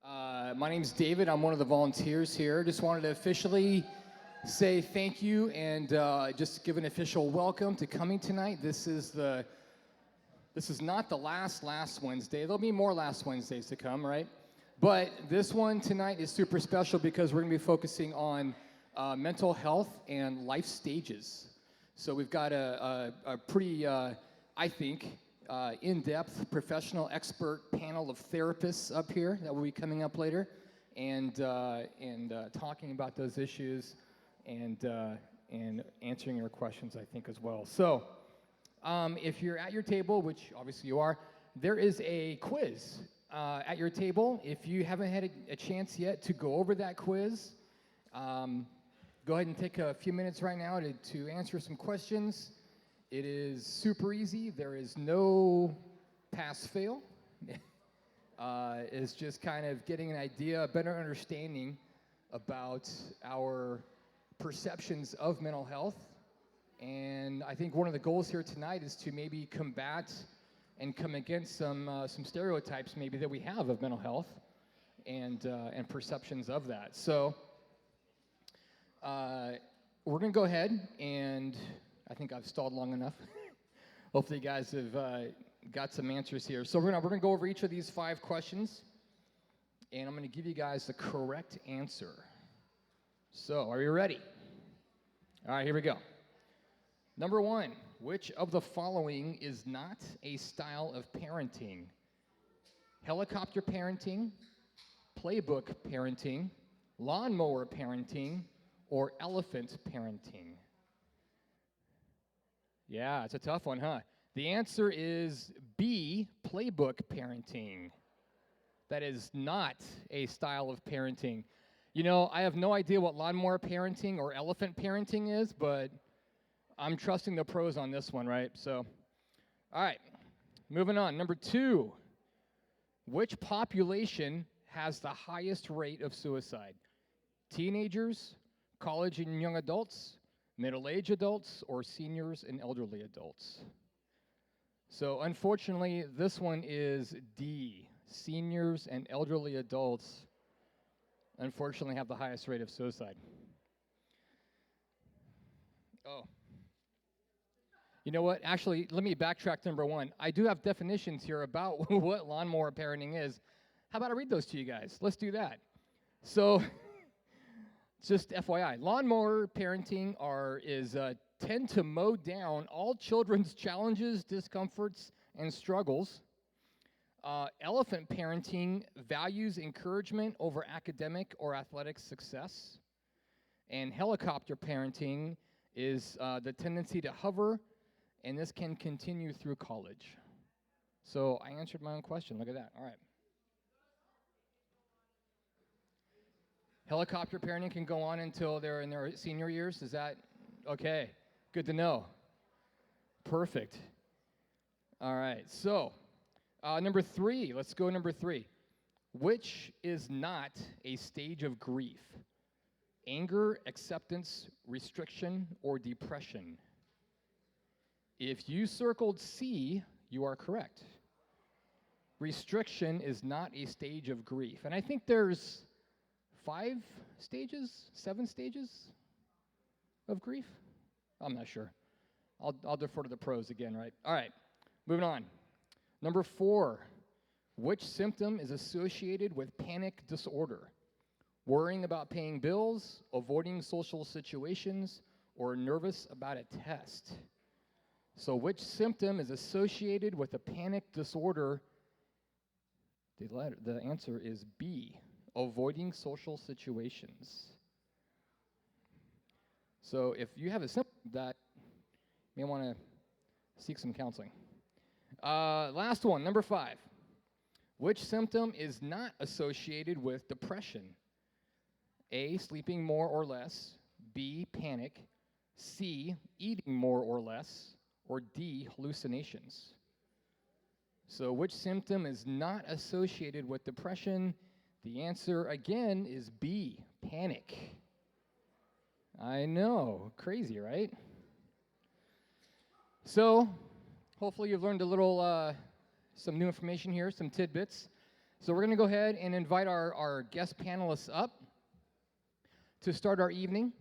My name's David. I'm one of the volunteers here. Just wanted to officially say thank you and just give an official welcome to coming tonight. This is not the last Wednesday. There'll be more last Wednesdays to come, right? But this one tonight is super special because we're going to be focusing on mental health and life stages. So we've got a pretty, I think, in-depth, professional, expert panel of therapists up here that will be coming up later and talking about those issues and answering your questions, I think, as well. So if you're at your table, which obviously you are, there is a quiz at your table. If you haven't had a chance yet to go over that quiz, go ahead and take a few minutes right now to answer some questions. It is super easy. There is no pass-fail. It's just kind of getting an idea, a better understanding about our perceptions of mental health. And I think one of the goals here tonight is to maybe combat and come against some stereotypes maybe that we have of mental health and perceptions of that. So we're going to go ahead and I think I've stalled long enough. Hopefully you guys have got some answers here. So we're gonna go over each of these 5 questions, and I'm gonna give you guys the correct answer. So are you ready? All right, here we go. Number 1, which of the following is not a style of parenting? Helicopter parenting, playbook parenting, lawnmower parenting, or elephant parenting? Yeah, it's a tough one, huh? The answer is B, playbook parenting. That is not a style of parenting. You know, I have no idea what lawnmower parenting or elephant parenting is, but I'm trusting the pros on this one, right? So, all right, moving on. Number 2, which population has the highest rate of suicide? Teenagers, college and young adults, middle-aged adults, or seniors and elderly adults? So unfortunately, this one is D. Seniors and elderly adults, unfortunately, have the highest rate of suicide. Oh. You know what? Actually, let me backtrack to number 1. I do have definitions here about what lawnmower parenting is. How about I read those to you guys? Let's do that. So just FYI, lawnmower parenting is tend to mow down all children's challenges, discomforts, and struggles. Elephant parenting values encouragement over academic or athletic success. And helicopter parenting is the tendency to hover, and this can continue through college. So I answered my own question. Look at that. All right. Helicopter parenting can go on until they're in their senior years. Is that okay? Good to know. Perfect. All right. So number 3. Let's go number 3. Which is not a stage of grief? Anger, acceptance, restriction, or depression? If you circled C, you are correct. Restriction is not a stage of grief. And I think there's 5 stages, 7 stages of grief? I'm not sure. I'll defer to the pros again, right? All right, moving on. Number 4, which symptom is associated with panic disorder? Worrying about paying bills, avoiding social situations, or nervous about a test? So which symptom is associated with a panic disorder? The answer is B, avoiding social situations. So if you have a symptom that, you may want to seek some counseling. Last one, number 5. Which symptom is not associated with depression? A, sleeping more or less. B, panic. C, eating more or less. Or D, hallucinations. So which symptom is not associated with depression? The answer, again, is B, panic. I know, crazy, right? So hopefully you've learned a little, some new information here, some tidbits. So we're going to go ahead and invite our guest panelists up to start our evening.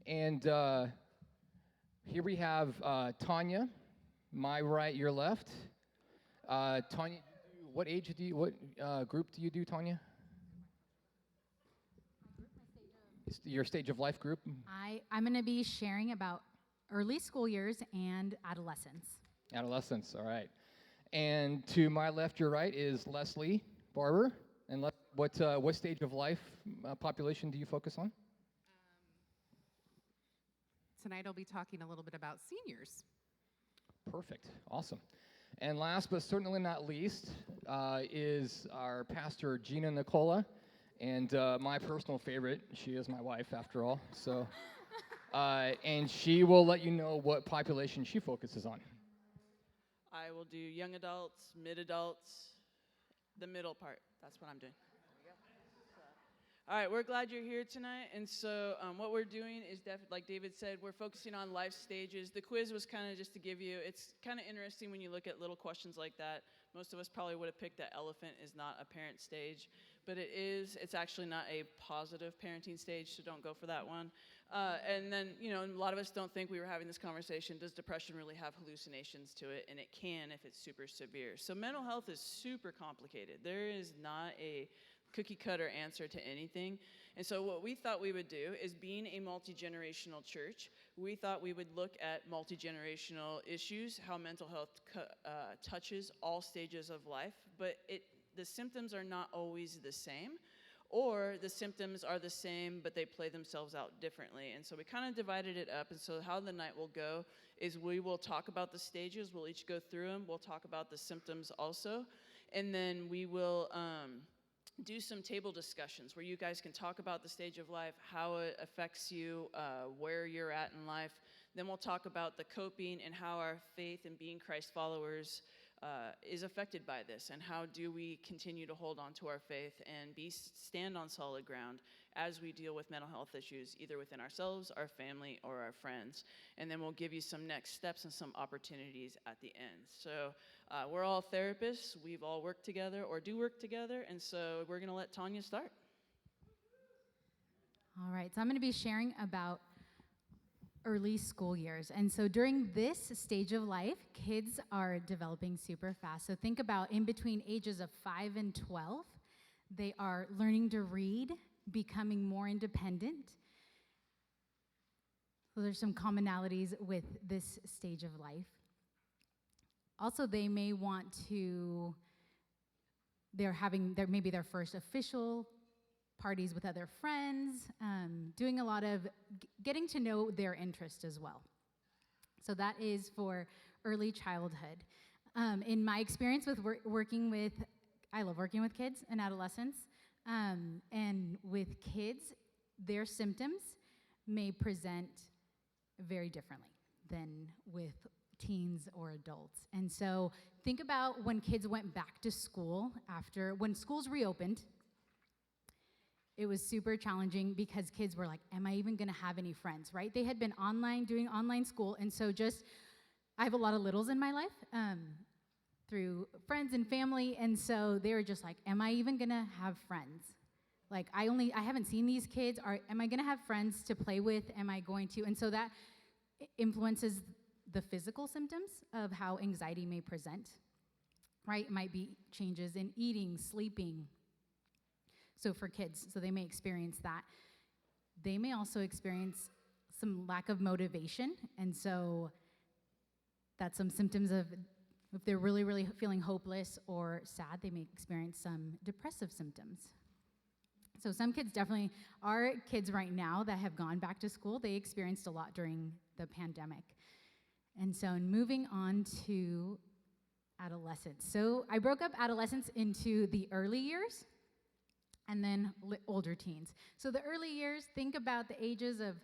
And here we have Tanya, my right, your left. Tanya, what group do you do, Tanya? Your stage of life group? I'm going to be sharing about early school years and adolescence. Adolescence, all right. And to my left, your right, is Leslie Barber. And what stage of life population do you focus on? Tonight I'll be talking a little bit about seniors. Perfect, awesome. And last but certainly not least is our pastor, Gina Nicola. And my personal favorite, she is my wife after all. So, and she will let you know what population she focuses on. I will do young adults, mid-adults, the middle part. That's what I'm doing. All right, we're glad you're here tonight. And so what we're doing is, like David said, we're focusing on life stages. The quiz was kind of just to give you, it's kind of interesting when you look at little questions like that. Most of us probably would have picked that elephant is not a parent stage, but it is. It's actually not a positive parenting stage, so don't go for that one. And then, a lot of us don't think we were having this conversation. Does depression really have hallucinations to it? And it can if it's super severe. So mental health is super complicated. There is not a cookie cutter answer to anything. And so what we thought we would do is, being a multi-generational church, we thought we would look at multi-generational issues, how mental health touches all stages of life, but the symptoms are not always the same, or the symptoms are the same, but they play themselves out differently. And so we kind of divided it up. And so how the night will go is we will talk about the stages. We'll each go through them. We'll talk about the symptoms also. And then we will do some table discussions where you guys can talk about the stage of life, how it affects you, where you're at in life. Then we'll talk about the coping and how our faith and being Christ followers is affected by this, and how do we continue to hold on to our faith and stand on solid ground as we deal with mental health issues, either within ourselves, our family, or our friends. And then we'll give you some next steps and some opportunities at the end. So we're all therapists. We've all worked together or do work together. And so we're going to let Tanya start. All right, so I'm going to be sharing about early school years. And so during this stage of life, kids are developing super fast. So think about in between ages of 5 and 12, they are learning to read, becoming more independent. So there's some commonalities with this stage of life. Also, they may want to, they're having maybe their first official parties with other friends, doing a lot of getting to know their interest as well. So that is for early childhood. In my experience with working with, I love working with kids and adolescents, and with kids, their symptoms may present very differently than with teens or adults. And so think about when kids went back to school when schools reopened. It was super challenging because kids were like, am I even gonna have any friends, right? They had been doing online school, and so I have a lot of littles in my life through friends and family, and so they were just like, am I even gonna have friends? Like, I haven't seen these kids, am I gonna have friends to play with? Am I going to? And so that influences the physical symptoms of how anxiety may present, right? It might be changes in eating, sleeping. So for kids, so they may experience that. They may also experience some lack of motivation, and so that's some symptoms of, if they're really, really feeling hopeless or sad, they may experience some depressive symptoms. So some kids definitely, our kids right now that have gone back to school, they experienced a lot during the pandemic. And so moving on to adolescence. So I broke up adolescence into the early years and then older teens. So the early years, think about the ages of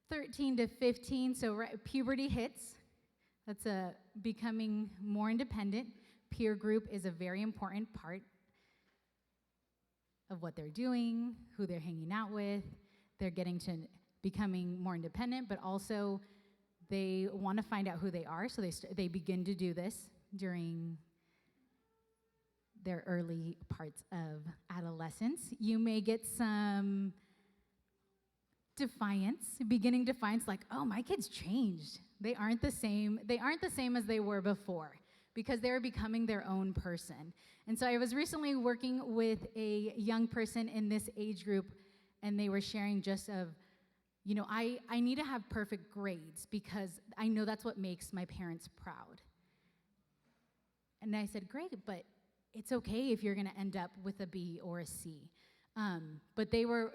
13 to 15, so puberty hits. That's becoming more independent. Peer group is a very important part of what they're doing, who they're hanging out with. They're getting to becoming more independent, but also they want to find out who they are, so they begin to do this during their early parts of adolescence. You may get some defiance, beginning defiance, like, oh, my kids changed. They aren't the same as they were before, because they're becoming their own person. And so I was recently working with a young person in this age group, and they were sharing just of, I need to have perfect grades because I know that's what makes my parents proud. And I said, great, but it's okay if you're gonna end up with a B or a C. But they were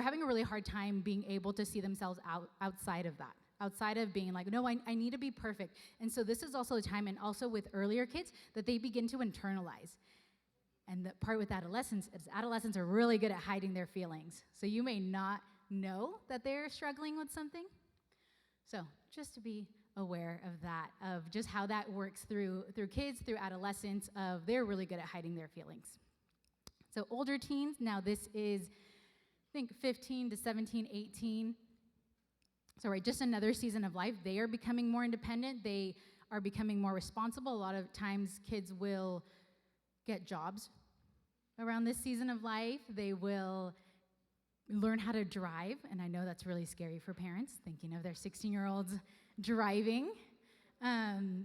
having a really hard time being able to see themselves outside of that, outside of being like, no, I need to be perfect. And so this is also a time, and also with earlier kids, that they begin to internalize. And the part with adolescents is adolescents are really good at hiding their feelings. So you may not know that they're struggling with something. So just to be aware of that, of just how that works through kids, through adolescence, of they're really good at hiding their feelings. So older teens, now this is, I think, 15 to 17, 18. So right, just another season of life. They are becoming more independent. They are becoming more responsible. A lot of times kids will get jobs around this season of life. They will learn how to drive, and I know that's really scary for parents, thinking of their 16-year-olds driving.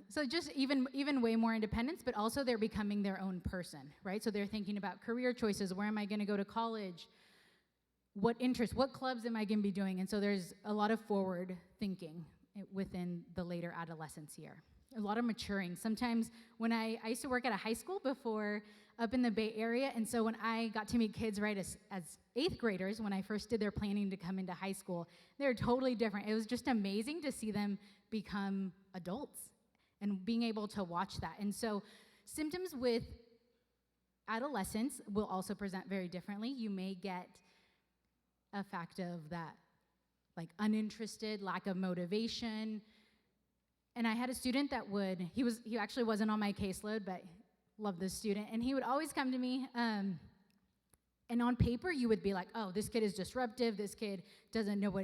So just even way more independence, but also they're becoming their own person, right? So they're thinking about career choices. Where am I gonna go to college? What interests, what clubs am I gonna be doing? And so there's a lot of forward thinking within the later adolescence year. A lot of maturing. Sometimes when I used to work at a high school before up in the Bay Area, and so when I got to meet kids right as 8th graders, when I first did their planning to come into high school, they're totally different. It was just amazing to see them become adults and being able to watch that. And so symptoms with adolescence will also present very differently. You may get a fact of that, like uninterested, lack of motivation. And I had a student that he actually wasn't on my caseload, but loved this student, and he would always come to me, and on paper you would be like, oh, this kid is disruptive, this kid doesn't know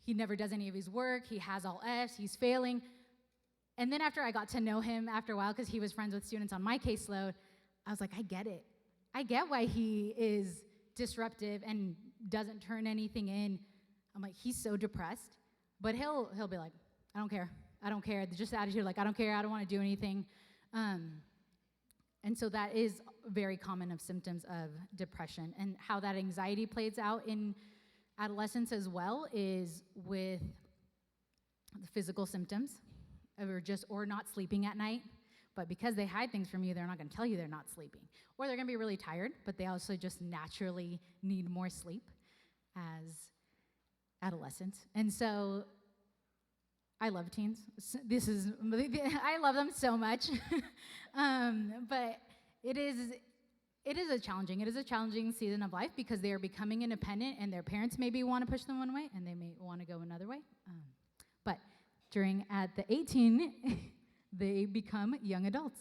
he never does any of his work, he has all F's, he's failing. And then after I got to know him after a while, because he was friends with students on my caseload, I was like, I get it. I get why he is disruptive and doesn't turn anything in. I'm like, he's so depressed, but he'll be like, I don't care, just the attitude, like, I don't care, I don't want to do anything. And so that is very common of symptoms of depression. And how that anxiety plays out in adolescence as well is with the physical symptoms, or not sleeping at night. But because they hide things from you, they're not going to tell you they're not sleeping. Or they're going to be really tired, but they also just naturally need more sleep as adolescents. And so I love teens. I love them so much. But it is a challenging season of life because they are becoming independent, and their parents maybe want to push them one way, and they may want to go another way. But at the 18, they become young adults.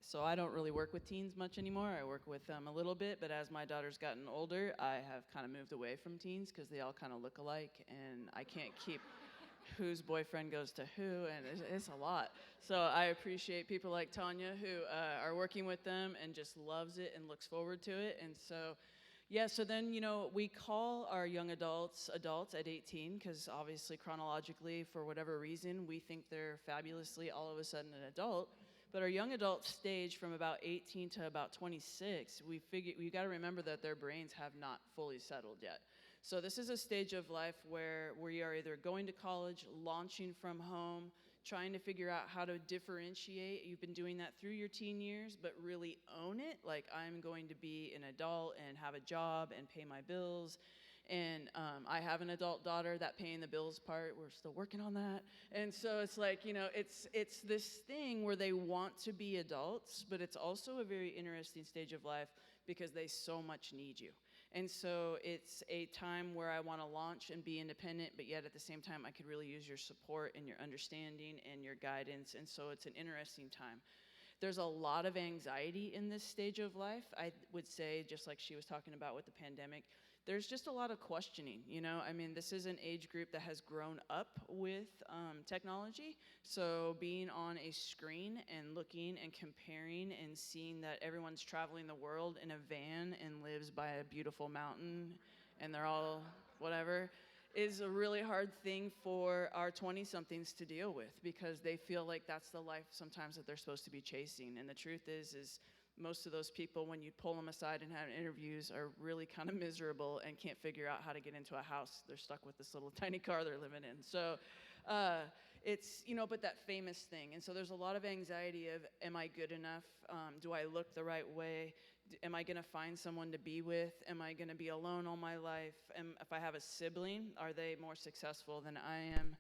So I don't really work with teens much anymore. I work with them a little bit, but as my daughter's gotten older, I have kind of moved away from teens because they all kind of look alike, and I can't keep whose boyfriend goes to who, and it's a lot. So I appreciate people like Tanya who are working with them and just loves it and looks forward to it. And so, yeah, so then, we call our young adults at 18 because obviously chronologically, for whatever reason, we think they're fabulously all of a sudden an adult. But our young adult stage from about 18 to about 26, we got to remember that their brains have not fully settled yet. So this is a stage of life where we are either going to college, launching from home, trying to figure out how to differentiate. You've been doing that through your teen years, but really own it. Like, I'm going to be an adult and have a job and pay my bills. And I have an adult daughter. That paying the bills part, we're still working on that. And so it's like, it's this thing where they want to be adults, but it's also a very interesting stage of life because they so much need you. And so it's a time where I want to launch and be independent, but yet at the same time, I could really use your support and your understanding and your guidance. And so it's an interesting time. There's a lot of anxiety in this stage of life. I would say, just like she was talking about with the pandemic, there's just a lot of questioning, you know? I mean, this is an age group that has grown up with technology. So being on a screen and looking and comparing and seeing that everyone's traveling the world in a van and lives by a beautiful mountain and they're all whatever is a really hard thing for our 20-somethings to deal with, because they feel like that's the life sometimes that they're supposed to be chasing. And the truth is most of those people, when you pull them aside and have interviews, are really kind of miserable and can't figure out how to get into a house. They're stuck with this little tiny car they're living in. So it's, you know, but that famous thing. And so there's a lot of anxiety of, am I good enough? Do I look the right way? Am I going to find someone to be with? Am I going to be alone all my life? If I have a sibling, are they more successful than I am?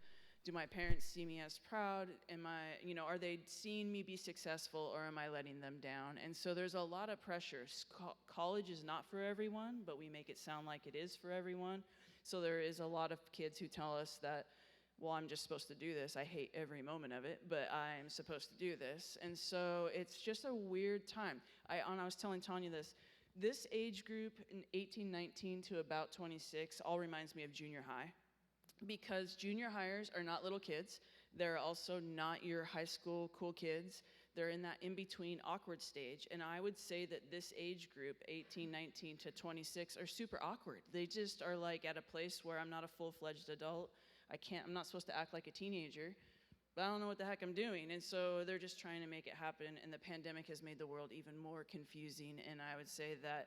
Do my parents see me as proud? Are they seeing me be successful, or am I letting them down? And so there's a lot of pressure. College is not for everyone, but we make it sound like it is for everyone. So there is a lot of kids who tell us that, well, I'm just supposed to do this. I hate every moment of it, but I'm supposed to do this. And so it's just a weird time. I was telling Tanya this age group in 18, 19 to about 26 all reminds me of junior high. Because junior hires are not little kids. They're also not your high school cool kids. They're in that in-between awkward stage. And I would say that this age group, 18, 19 to 26, are super awkward. They just are like at a place where I'm not a full-fledged adult. I'm not supposed to act like a teenager, but I don't know what the heck I'm doing. And so they're just trying to make it happen. And the pandemic has made the world even more confusing. And I would say that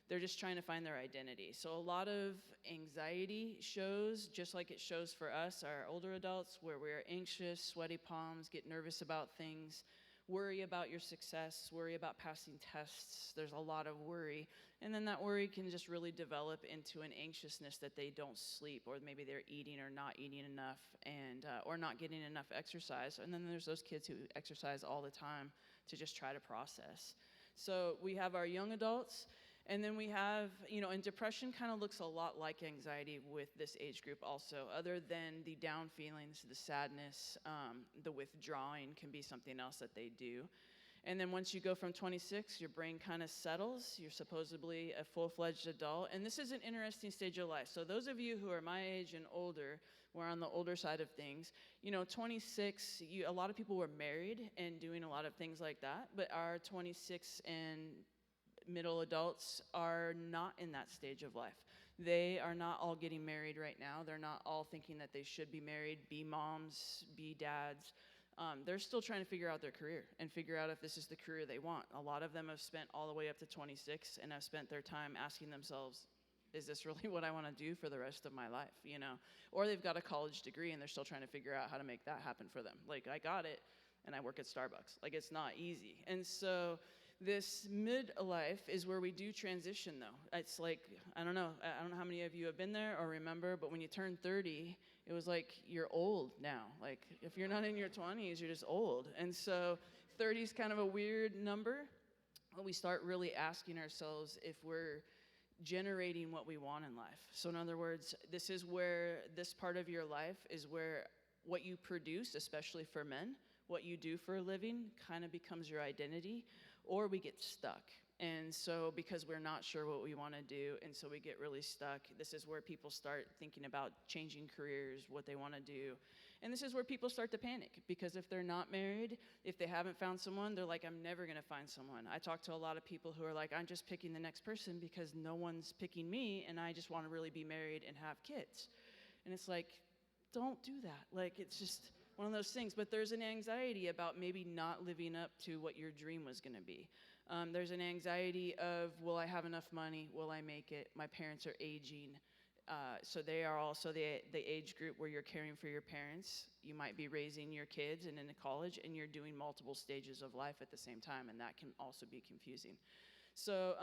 they're just trying to find their identity. So a lot of anxiety shows, just like it shows for us, our older adults, where we're anxious, sweaty palms, get nervous about things, worry about your success, worry about passing tests. There's a lot of worry. And then that worry can just really develop into an anxiousness that they don't sleep, or maybe they're eating or not eating enough, and or not getting enough exercise. And then there's those kids who exercise all the time to just try to process. So we have our young adults. And then we have, and depression kind of looks a lot like anxiety with this age group also, other than the down feelings, the sadness, the withdrawing can be something else that they do. And then once you go from 26, your brain kind of settles. You're supposedly a full-fledged adult. And this is an interesting stage of life. So those of you who are my age and older, we're on the older side of things, 26, a lot of people were married and doing a lot of things like that. But our 26 and middle adults are not in that stage of life. They are not all getting married right now. They're not all thinking that they should be married, be moms, be dads. They're still trying to figure out their career and figure out if this is the career they want. A lot of them have spent all the way up to 26 and have spent their time asking themselves, is this really what I want to do for the rest of my life, Or they've got a college degree and they're still trying to figure out how to make that happen for them. Like, I got it and I work at Starbucks. Like, it's not easy. And so this midlife is where we do transition, though. It's like, I don't know how many of you have been there or remember, but when you turn 30, it was like you're old now. Like, if you're not in your 20s, you're just old. And so 30 is kind of a weird number. We start really asking ourselves if we're generating what we want in life. So in other words, this is where this part of your life is where what you produce, especially for men, what you do for a living kind of becomes your identity, or we get stuck. And so because we're not sure what we want to do, and so we get really stuck, this is where people start thinking about changing careers, what they want to do. And this is where people start to panic, because if they're not married, if they haven't found someone, they're like, I'm never going to find someone. I talk to a lot of people who are like, I'm just picking the next person because no one's picking me, and I just want to really be married and have kids. And it's like, don't do that. Like, it's just one of those things. But there's an anxiety about maybe not living up to what your dream was going to be. There's an anxiety of, will I have enough money? Will I make it? My parents are aging. So they are also the age group where you're caring for your parents. You might be raising your kids and into college, and you're doing multiple stages of life at the same time, and that can also be confusing. So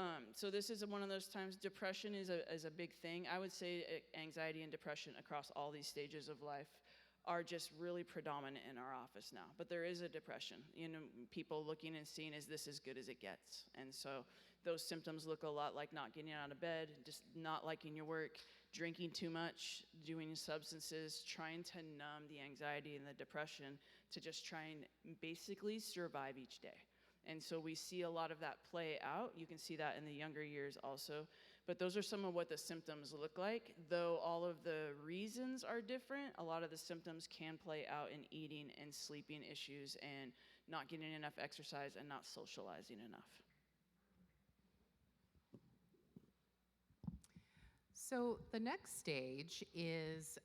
this is one of those times. Depression is a big thing. I would say anxiety and depression across all these stages of life are just really predominant in our office now. But there is a depression. People looking and seeing, is this as good as it gets? And so those symptoms look a lot like not getting out of bed, just not liking your work, drinking too much, doing substances, trying to numb the anxiety and the depression to just try and basically survive each day. And so we see a lot of that play out. You can see that in the younger years also. But those are some of what the symptoms look like. Though all of the reasons are different, a lot of the symptoms can play out in eating and sleeping issues and not getting enough exercise and not socializing enough. So the next stage is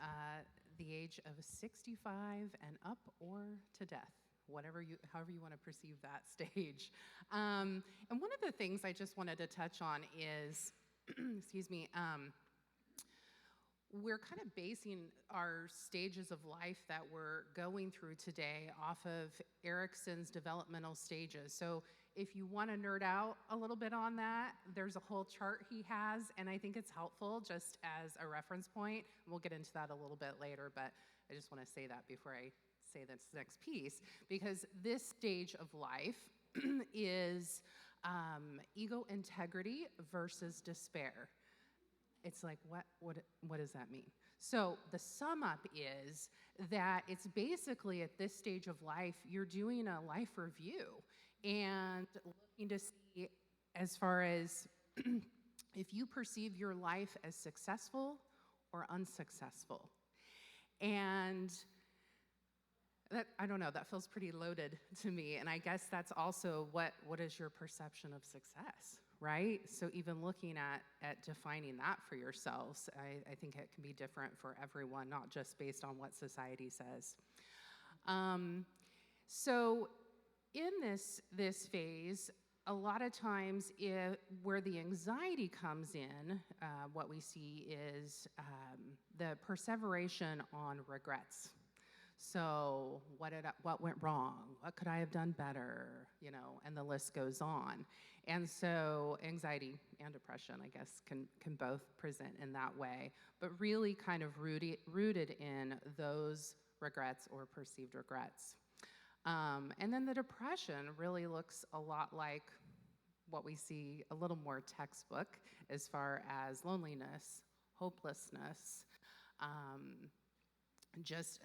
the age of 65 and up or to death, however you want to perceive that stage. And one of the things I just wanted to touch on is, excuse me, we're kind of basing our stages of life that we're going through today off of Erickson's developmental stages. So if you want to nerd out a little bit on that, there's a whole chart he has, and I think it's helpful just as a reference point. We'll get into that a little bit later, but I just want to say that before I say this next piece, because this stage of life is ego integrity versus despair. It's like, what does that mean? So the sum up is that it's basically at this stage of life, you're doing a life review and looking to see as far as if you perceive your life as successful or unsuccessful. And that, I don't know, that feels pretty loaded to me. And I guess that's also what is your perception of success, right? So even looking at defining that for yourselves, I think it can be different for everyone, not just based on what society says. So in this phase, a lot of times where the anxiety comes in, what we see is the perseveration on regrets. So what went wrong? What could I have done better? You know, and the list goes on. And so anxiety and depression, I guess, can both present in that way, but really kind of rooted in those regrets or perceived regrets. And then the depression really looks a lot like what we see a little more textbook as far as loneliness, hopelessness,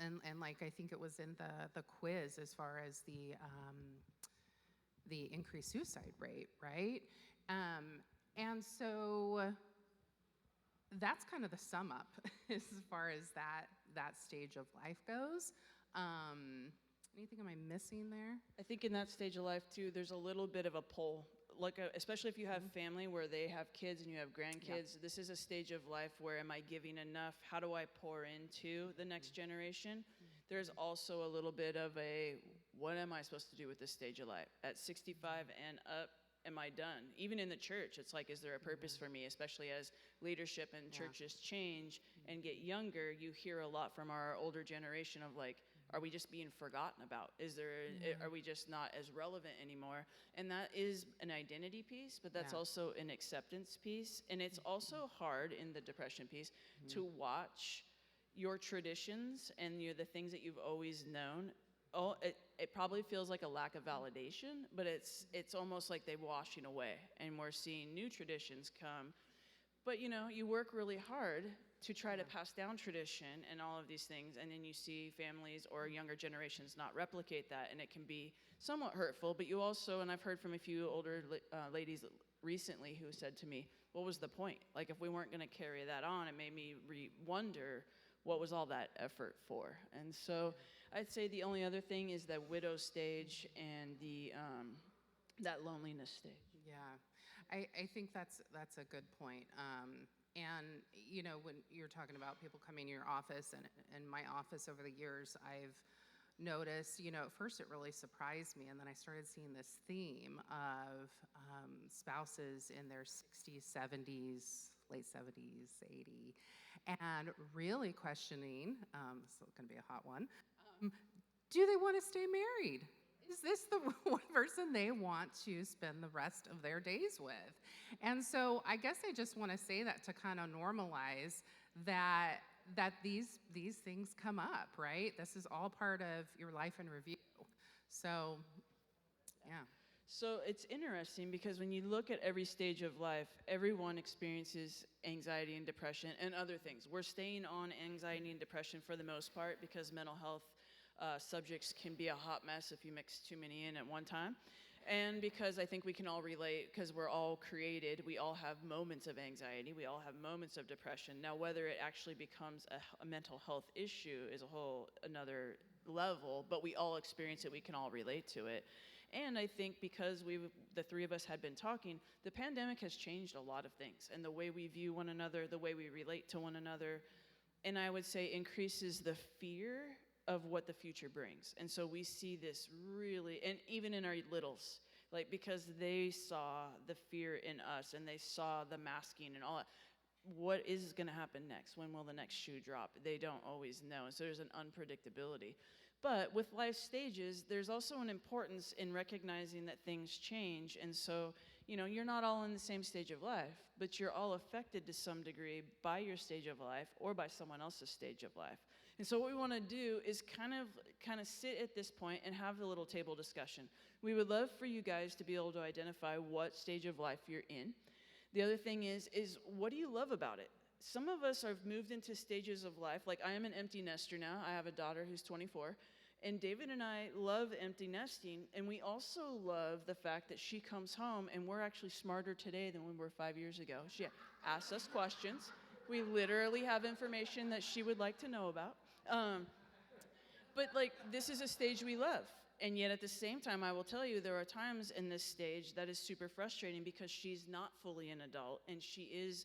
and like I think it was in the quiz as far as the increased suicide rate, right? And so that's kind of the sum up as far as that stage of life goes. Anything am I missing there? I think in that stage of life too, there's a little bit of a pull, especially if you have family where they have kids and you have grandkids. This is a stage of life where am I giving enough? How do I pour into the next generation? There's also a little bit of what am I supposed to do with this stage of life? At 65 and up, am I done? Even in the church, it's like, is there a purpose for me? Especially as leadership and churches change and get younger, you hear a lot from our older generation of like, are we just being forgotten about? Are we just not as relevant anymore? And that is an identity piece, but that's also an acceptance piece. And it's also hard in the depression piece to watch your traditions and the things that you've always known. Oh, it probably feels like a lack of validation, but it's almost like they're washing away, and we're seeing new traditions come. But you work really hard to try to pass down tradition and all of these things, and then you see families or younger generations not replicate that, and it can be somewhat hurtful. But you also, and I've heard from a few older ladies recently who said to me, what was the point? Like, if we weren't going to carry that on, it made me wonder what was all that effort for. And so I'd say the only other thing is that widow stage and that loneliness stage. Yeah, I think that's a good point. And when you're talking about people coming to your office, and in my office over the years, I've noticed, at first it really surprised me, and then I started seeing this theme of spouses in their 60s, 70s, late 70s, 80, and really questioning, this is going to be a hot one, do they want to stay married? Is this the one person they want to spend the rest of their days with? And so I guess I just want to say that to kind of normalize that these things come up, right? This is all part of your life in review. So, yeah. So it's interesting because when you look at every stage of life, everyone experiences anxiety and depression and other things. We're staying on anxiety and depression for the most part because mental health subjects can be a hot mess if you mix too many in at one time. And because I think we can all relate, because we're all created, we all have moments of anxiety, we all have moments of depression. Now, whether it actually becomes a mental health issue is a whole another level, but we all experience it, we can all relate to it. And I think because the three of us had been talking, the pandemic has changed a lot of things, and the way we view one another, the way we relate to one another, and I would say increases the fear of what the future brings. And so we see this really, and even in our littles, like because they saw the fear in us and they saw the masking and all that. What is going to happen next? When will the next shoe drop? They don't always know. And so there's an unpredictability. But with life stages, there's also an importance in recognizing that things change. And so, you're not all in the same stage of life, but you're all affected to some degree by your stage of life or by someone else's stage of life. And so what we want to do is kind of sit at this point and have a little table discussion. We would love for you guys to be able to identify what stage of life you're in. The other thing is what do you love about it? Some of us have moved into stages of life, like I am an empty nester now. I have a daughter who's 24. And David and I love empty nesting, and we also love the fact that she comes home, and we're actually smarter today than we were 5 years ago. She asks us questions. We literally have information that she would like to know about. But this is a stage we love. And yet at the same time, I will tell you, there are times in this stage that is super frustrating because she's not fully an adult and she is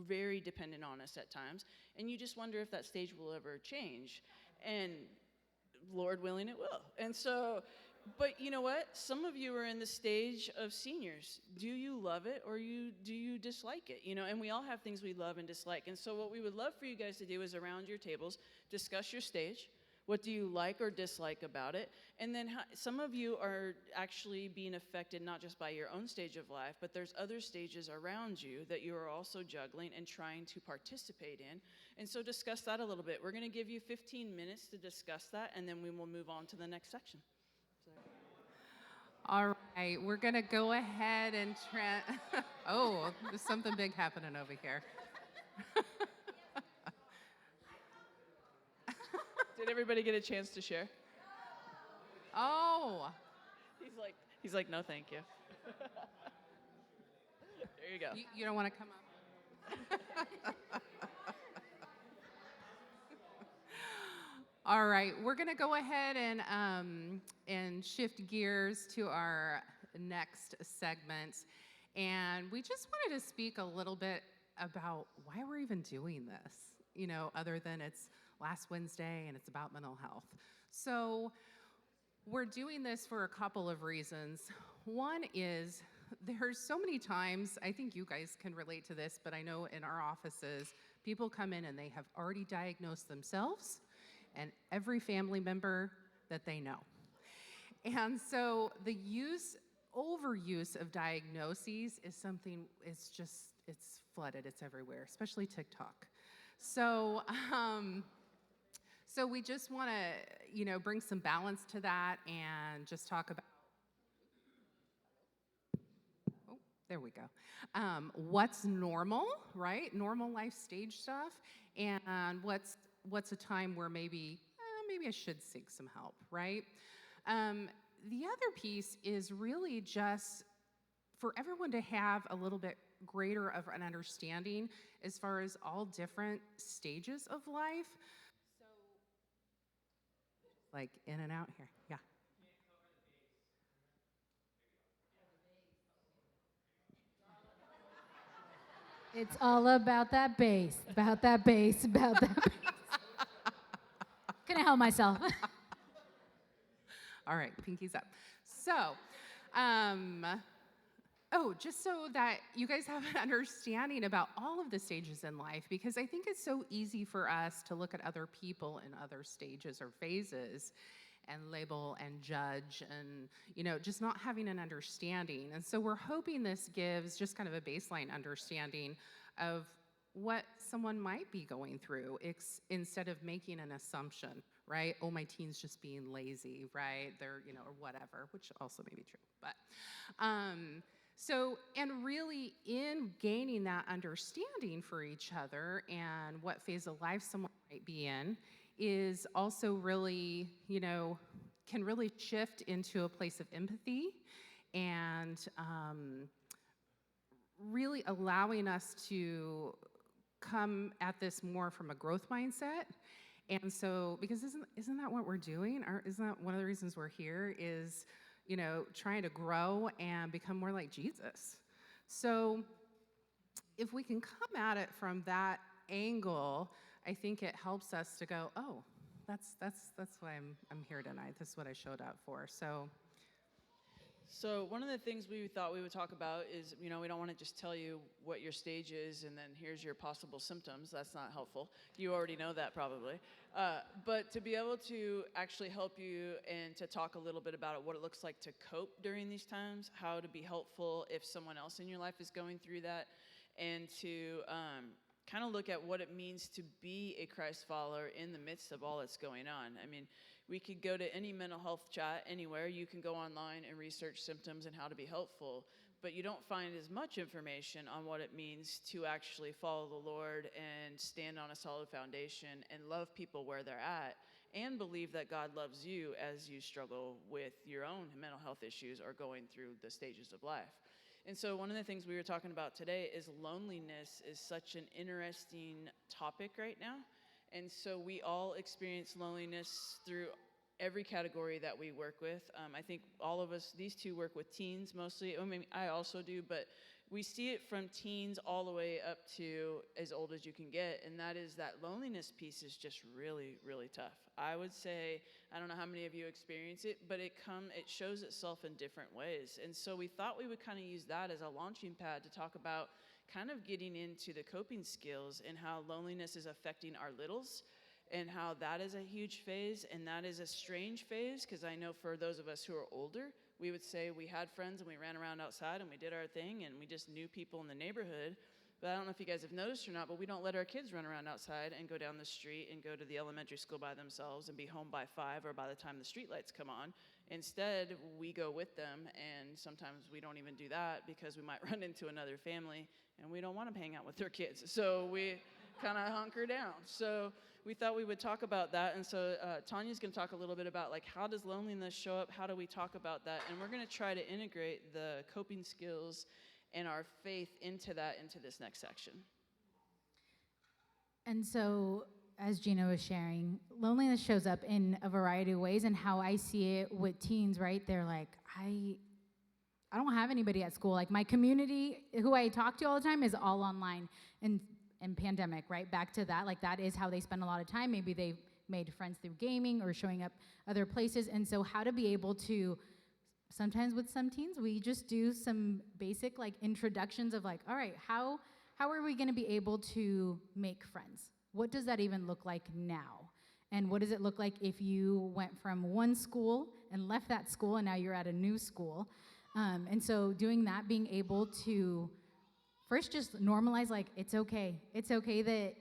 very dependent on us at times. And you just wonder if that stage will ever change. And Lord willing, it will. And so, but you know what? Some of you are in the stage of seniors. Do you love it or do you dislike it? And we all have things we love and dislike. And so what we would love for you guys to do is around your tables, discuss your stage. What do you like or dislike about it? And then some of you are actually being affected not just by your own stage of life, but there's other stages around you that you are also juggling and trying to participate in. And so discuss that a little bit. We're going to give you 15 minutes to discuss that, and then we will move on to the next section. All right, we're going to go ahead and oh, there's something big happening over here. Did everybody get a chance to share? Oh. He's like, no, thank you. There you go. You don't want to come up? All right, we're going to go ahead and shift gears to our next segment. And we just wanted to speak a little bit about why we're even doing this, other than it's last Wednesday and it's about mental health. So we're doing this for a couple of reasons. One is there's so many times, I think you guys can relate to this, but I know in our offices, people come in and they have already diagnosed themselves and every family member that they know. And so the overuse of diagnoses is something, it's flooded, it's everywhere, especially TikTok. So we just want to, bring some balance to that and just talk about, there we go, what's normal, right? Normal life stage stuff, and what's a time where maybe I should seek some help, right? The other piece is really just for everyone to have a little bit greater of an understanding as far as all different stages of life. Like in and out here, yeah. It's all about that bass, about that bass, about that bass. Couldn't help myself. All right, pinkies up. So, just so that you guys have an understanding about all of the stages in life, because I think it's so easy for us to look at other people in other stages or phases and label and judge and, just not having an understanding. And so we're hoping this gives just kind of a baseline understanding of what someone might be going through instead of making an assumption, right? Oh, my teen's just being lazy, right? They're, or whatever, which also may be true. But, and really in gaining that understanding for each other and what phase of life someone might be in is also really, can really shift into a place of empathy and really allowing us to come at this more from a growth mindset. And so, because isn't that what we're doing? Isn't that one of the reasons we're here is, trying to grow and become more like Jesus? So if we can come at it from that angle, I think it helps us to go, oh, that's why I'm here tonight. That's what I showed up for. So one of the things we thought we would talk about is, we don't want to just tell you what your stage is and then here's your possible symptoms. That's not helpful. You already know that probably. But to be able to actually help you and to talk a little bit about what it looks like to cope during these times, how to be helpful if someone else in your life is going through that, and to kind of look at what it means to be a Christ follower in the midst of all that's going on. I mean, we could go to any mental health chat anywhere. You can go online and research symptoms and how to be helpful, but you don't find as much information on what it means to actually follow the Lord and stand on a solid foundation and love people where they're at and believe that God loves you as you struggle with your own mental health issues or going through the stages of life. And so one of the things we were talking about today is loneliness is such an interesting topic right now. And so we all experience loneliness through every category that we work with. I think all of us, these two work with teens mostly. I mean, I also do, but we see it from teens all the way up to as old as you can get. And that is that loneliness piece is just really, really tough. I would say, I don't know how many of you experience it, but it shows itself in different ways. And so we thought we would kind of use that as a launching pad to talk about kind of getting into the coping skills and how loneliness is affecting our littles and how that is a huge phase and that is a strange phase, because I know for those of us who are older, we would say we had friends and we ran around outside and we did our thing and we just knew people in the neighborhood. But I don't know if you guys have noticed or not, but we don't let our kids run around outside and go down the street and go to the elementary school by themselves and be home by 5 or by the time the streetlights come on. Instead, we go with them, and sometimes we don't even do that because we might run into another family and we don't want to hang out with their kids. So we kind of hunker down. So we thought we would talk about that. And so Tanya's going to talk a little bit about how does loneliness show up? How do we talk about that? And we're going to try to integrate the coping skills and our faith into this next section. And so, as Gina was sharing, loneliness shows up in a variety of ways, and how I see it with teens, right? They're like, I don't have anybody at school. Like, my community, who I talk to all the time, is all online. And pandemic, right? Back to that, that is how they spend a lot of time. Maybe they made friends through gaming or showing up other places. And so how to be able to, sometimes with some teens, we just do some basic introductions of all right, how are we gonna be able to make friends? What does that even look like now? And what does it look like if you went from one school and left that school and now you're at a new school? And so doing that, being able to first just normalize, it's okay. It's okay that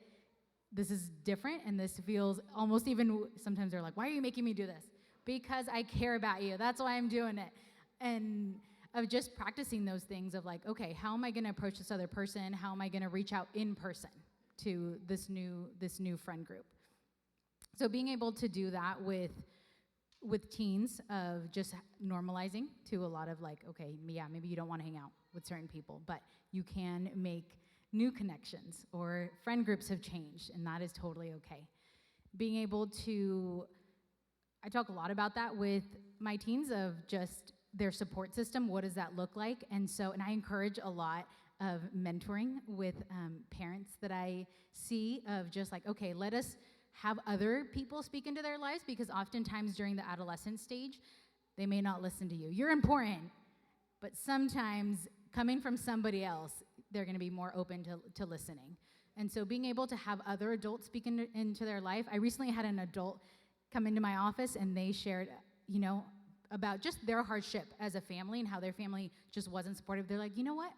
this is different and this feels almost even, sometimes they're like, why are you making me do this? Because I care about you. That's why I'm doing it. And of just practicing those things of okay, how am I gonna approach this other person? How am I gonna reach out in person to this new friend group? So being able to do that with teens, of just normalizing to a lot of okay, yeah, maybe you don't wanna hang out with certain people, but you can make new connections, or friend groups have changed, and that is totally okay. Being able to, I talk a lot about that with my teens, of just their support system. What does that look like? And I encourage a lot of mentoring with parents that I see, of just okay, let us have other people speak into their lives, because oftentimes during the adolescent stage, they may not listen to you. You're important, but sometimes coming from somebody else, they're gonna be more open to listening. And so being able to have other adults speak into their life. I recently had an adult come into my office and they shared, about just their hardship as a family and how their family just wasn't supportive. They're like, you know what?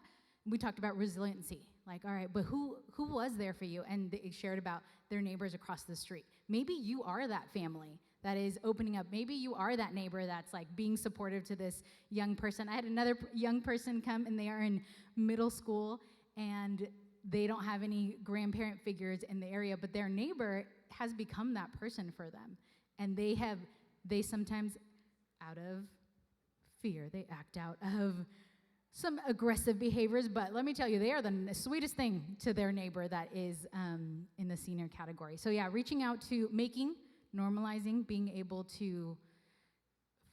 We talked about resiliency. All right, but who was there for you? And they shared about their neighbors across the street. Maybe you are that family that is opening up. Maybe you are that neighbor that's being supportive to this young person. I had another young person come, and they are in middle school, and they don't have any grandparent figures in the area, but their neighbor has become that person for them. And they sometimes, out of fear, they act out of some aggressive behaviors, but let me tell you, they are the sweetest thing to their neighbor that is in the senior category. So yeah, reaching out to normalizing, being able to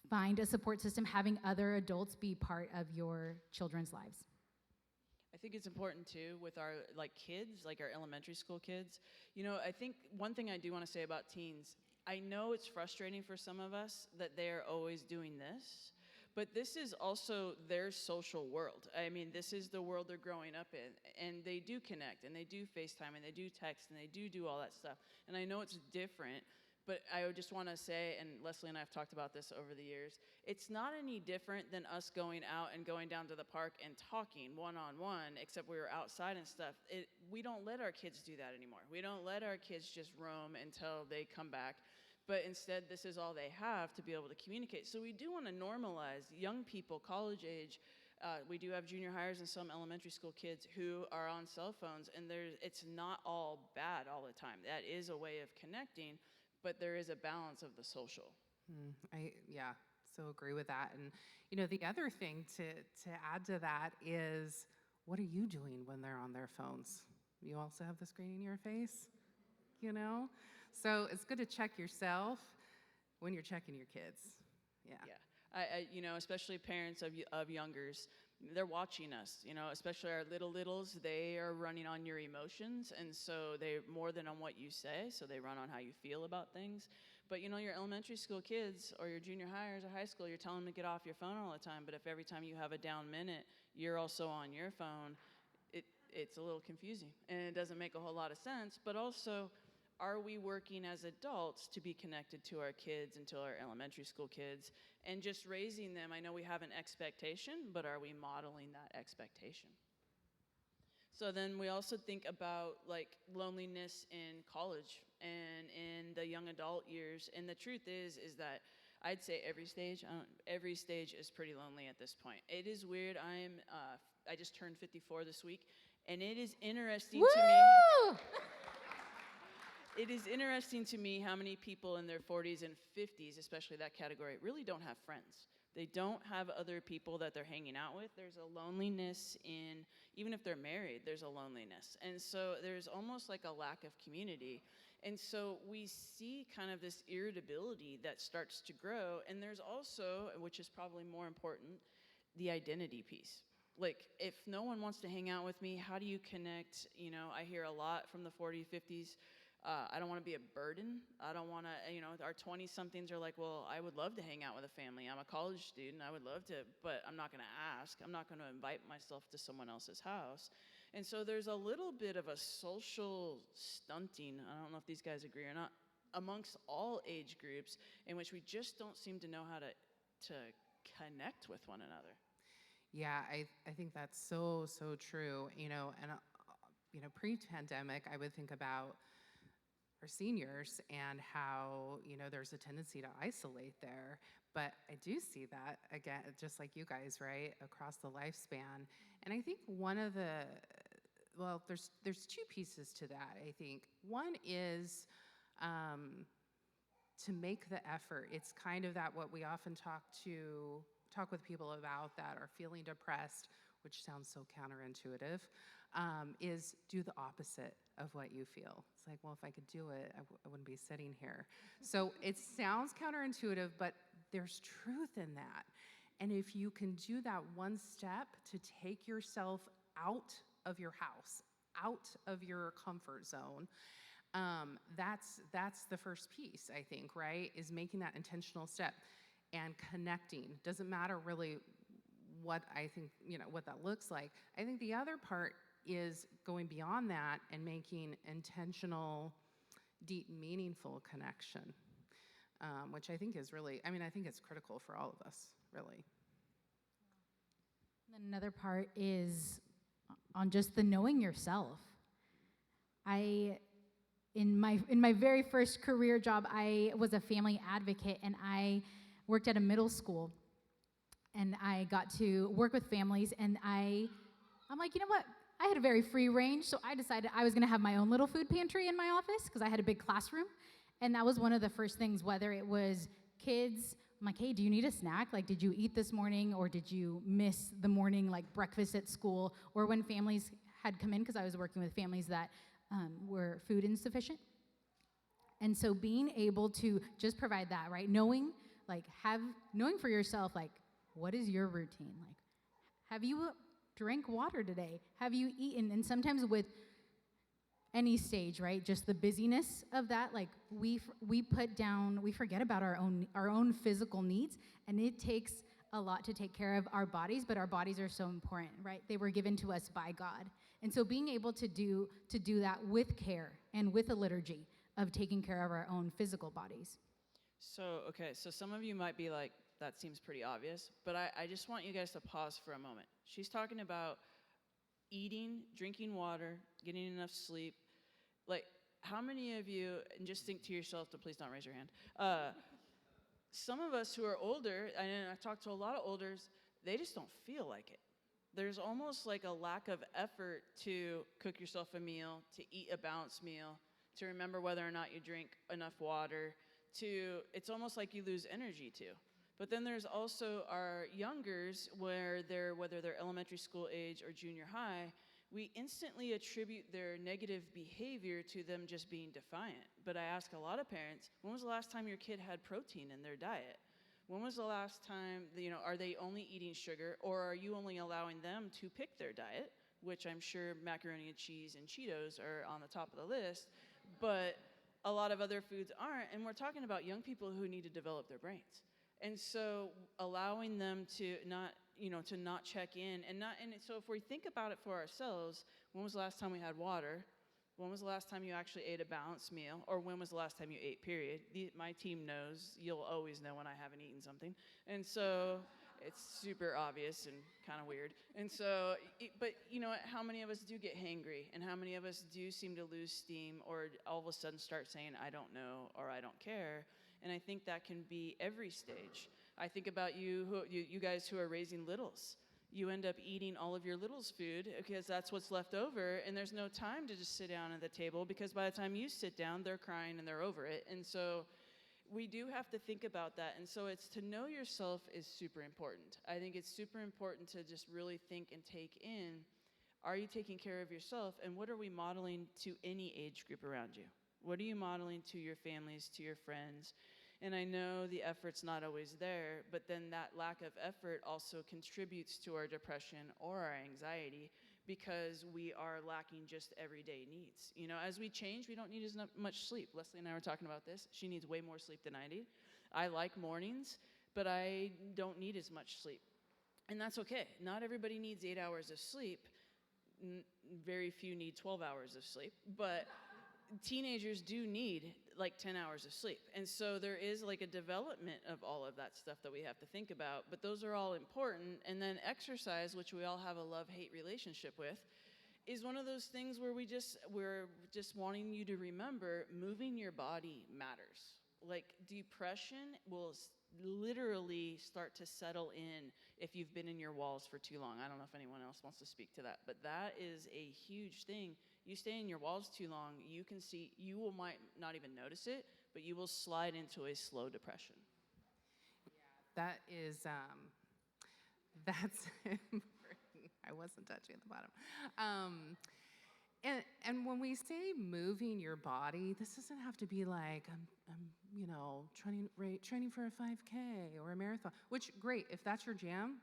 find a support system, having other adults be part of your children's lives. I think it's important too with our kids, like our elementary school kids. I think one thing I do want to say about teens, I know it's frustrating for some of us that they're always doing this, but this is also their social world. I mean, this is the world they're growing up in, and they do connect, and they do FaceTime, and they do text, and they do all that stuff. And I know it's different, but I would just want to say, and Leslie and I have talked about this over the years, it's not any different than us going out and going down to the park and talking one-on-one, except we were outside and stuff. We don't let our kids do that anymore. We don't let our kids just roam until they come back. But instead, this is all they have to be able to communicate. So we do want to normalize young people, college age. We do have junior hires and some elementary school kids who are on cell phones, and it's not all bad all the time. That is a way of connecting, but there is a balance of the social. I so agree with that. And the other thing to add to that is, what are you doing when they're on their phones? You also have the screen in your face, So it's good to check yourself when you're checking your kids. Yeah. I especially parents of youngers, they're watching us, especially our littles, they are running on your emotions, and so they're more than on what you say, so they run on how you feel about things. But your elementary school kids or your junior hires or high school, you're telling them to get off your phone all the time, but if every time you have a down minute, you're also on your phone, it's a little confusing, and it doesn't make a whole lot of sense. But also, are we working as adults to be connected to our kids and to our elementary school kids and just raising them? I know we have an expectation, but are we modeling that expectation? So then we also think about loneliness in college and in the young adult years. And the truth is that I'd say every stage is pretty lonely at this point. It is weird. I just turned 54 this week, and it is interesting to me. It is interesting to me how many people in their 40s and 50s, especially that category, really don't have friends. They don't have other people that they're hanging out with. There's a loneliness even if they're married, there's a loneliness. And so there's almost like a lack of community. And so we see kind of this irritability that starts to grow. And there's also, which is probably more important, the identity piece. If no one wants to hang out with me, how do you connect? I hear a lot from the 40s, 50s, I don't want to be a burden. I don't want to, our 20-somethings are like, well, I would love to hang out with a family. I'm a college student. I would love to, but I'm not going to ask. I'm not going to invite myself to someone else's house. And so there's a little bit of a social stunting, I don't know if these guys agree or not, amongst all age groups in which we just don't seem to know how to connect with one another. Yeah, I think that's so true. And pre-pandemic, I would think about our seniors and how, there's a tendency to isolate there. But I do see that, again, just like you guys, right, across the lifespan. And I think there's two pieces to that, I think. One is to make the effort. It's kind of that what we often talk with people about that are feeling depressed, which sounds so counterintuitive, is do the opposite of what you feel. It's like, well, if I could do it, I wouldn't be sitting here. So it sounds counterintuitive, but there's truth in that. And if you can do that one step to take yourself out of your house, out of your comfort zone, that's the first piece, I think, right, is making that intentional step and connecting. Doesn't matter really what I think, what that looks like. I think the other part is going beyond that and making intentional, deep, meaningful connection, which I think is really, I think it's critical for all of us, really. And then another part is on just the knowing yourself. In my very first career job, I was a family advocate, and I worked at a middle school, and I got to work with families, and I'm like, you know what? I had a very free range, so I decided I was going to have my own little food pantry in my office because I had a big classroom, and that was one of the first things, whether it was kids I'm like, hey, do you need a snack? Like, did you eat this morning, or did you miss the morning, like, breakfast at school? Or when families had come in, because I was working with families that were food insufficient. And so being able to just provide that, right? Knowing for yourself, like, what is your routine? Like, have you drank water today? Have you eaten? And sometimes with any stage, right? Just the busyness of that, like we forget about our own physical needs, and it takes a lot to take care of our bodies, but our bodies are so important, right? They were given to us by God. And so being able to do that with care and with a liturgy of taking care of our own physical bodies. So, okay, so some of you might be like, that seems pretty obvious, but I just want you guys to pause for a moment. She's talking about eating, drinking water, getting enough sleep. Like, how many of you, and just think to yourself, please don't raise your hand. Some of us who are older, and I talk to a lot of olders, they just don't feel like it. There's almost like a lack of effort to cook yourself a meal, to eat a balanced meal, to remember whether or not you drink enough water, it's almost like you lose energy too. But then there's also our youngers, whether they're elementary school age or junior high, we instantly attribute their negative behavior to them just being defiant. But I ask a lot of parents, when was the last time your kid had protein in their diet? When was the last time, are they only eating sugar, or are you only allowing them to pick their diet, which I'm sure macaroni and cheese and Cheetos are on the top of the list, but a lot of other foods aren't, and we're talking about young people who need to develop their brains. And so allowing them to not check in, and so if we think about it for ourselves, when was the last time we had water? When was the last time you actually ate a balanced meal? Or when was the last time you ate, period? My team knows. You'll always know when I haven't eaten something. And so it's super obvious and kind of weird. And so, but you know what? How many of us do get hangry? And how many of us do seem to lose steam, or all of a sudden start saying, I don't know, or I don't care? And I think that can be every stage. I think about you guys who are raising littles. You end up eating all of your littles' food because that's what's left over, and there's no time to just sit down at the table, because by the time you sit down, they're crying and they're over it. And so we do have to think about that. And so it's to know yourself is super important. I think it's super important to just really think and take in, are you taking care of yourself, and what are we modeling to any age group around you? What are you modeling to your families, to your friends? And I know the effort's not always there, but then that lack of effort also contributes to our depression or our anxiety, because we are lacking just everyday needs. As we change, we don't need as much sleep. Leslie and I were talking about this. She needs way more sleep than I do. I like mornings, but I don't need as much sleep. And that's okay. Not everybody needs 8 hours of sleep. Very few need 12 hours of sleep, but teenagers do need like 10 hours of sleep. And so there is like a development of all of that stuff that we have to think about, but those are all important. And then exercise, which we all have a love-hate relationship with, is one of those things where we're just wanting you to remember, moving your body matters. Like, depression will literally start to settle in if you've been in your walls for too long. I don't know if anyone else wants to speak to that, but that is a huge thing. You stay in your walls too long, might not even notice it, but you will slide into a slow depression. That is, that's important. I wasn't touching at the bottom. And when we say moving your body, this doesn't have to be like, I'm training for a 5K or a marathon, which, great, if that's your jam,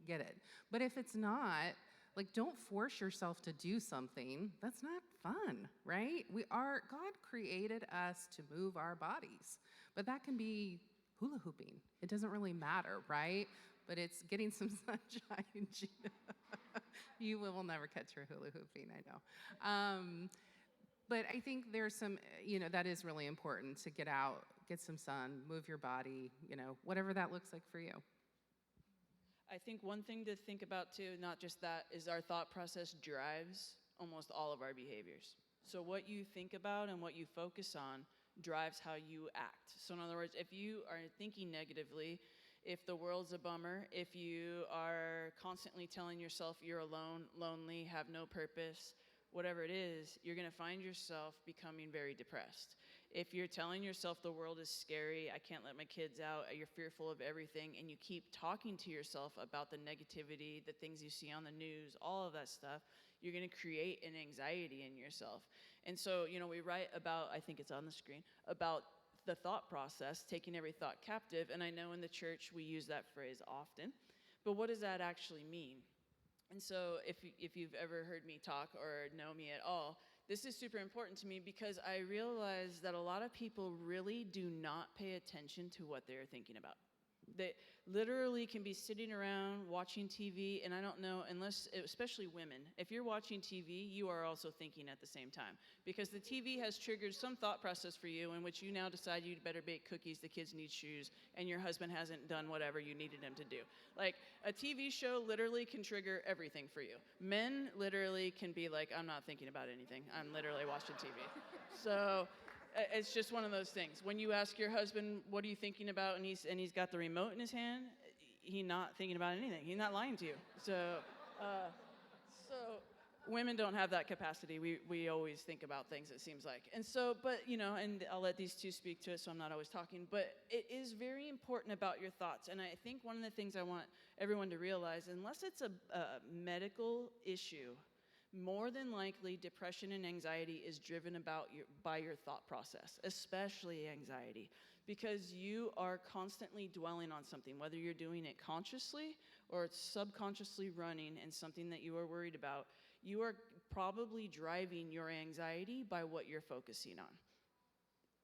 get it. But if it's not, like, don't force yourself to do something. That's not fun, right? God created us to move our bodies, but that can be hula hooping. It doesn't really matter, right? But it's getting some sunshine, Gina. You will never catch her hula hooping, I know. But I think there's some, that is really important, to get out, get some sun, move your body, whatever that looks like for you. I think one thing to think about too, not just that, is our thought process drives almost all of our behaviors. So what you think about and what you focus on drives how you act. So in other words, if you are thinking negatively, if the world's a bummer, if you are constantly telling yourself you're alone, lonely, have no purpose, whatever it is, you're going to find yourself becoming very depressed. If you're telling yourself the world is scary, I can't let my kids out, you're fearful of everything, and you keep talking to yourself about the negativity, the things you see on the news, all of that stuff, you're going to create an anxiety in yourself. And so, we write about, I think it's on the screen, about the thought process, taking every thought captive. And I know in the church we use that phrase often. But what does that actually mean? And so if you've ever heard me talk or know me at all, this is super important to me because I realize that a lot of people really do not pay attention to what they're thinking about. They literally can be sitting around watching TV, and I don't know, especially women, if you're watching TV, you are also thinking at the same time. Because the TV has triggered some thought process for you in which you now decide you'd better bake cookies, the kids need shoes, and your husband hasn't done whatever you needed him to do. Like, a TV show literally can trigger everything for you. Men literally can be like, I'm not thinking about anything. I'm literally watching TV. So it's just one of those things. When you ask your husband, what are you thinking about, and he's got the remote in his hand, he's not thinking about anything. He's not lying to you. So women don't have that capacity. We always think about things, it seems like. And so, but, and I'll let these two speak to it, so I'm not always talking, but it is very important about your thoughts. And I think one of the things I want everyone to realize, unless it's a medical issue, more than likely, depression and anxiety is driven by your thought process, especially anxiety, because you are constantly dwelling on something, whether you're doing it consciously or it's subconsciously running and something that you are worried about. You are probably driving your anxiety by what you're focusing on.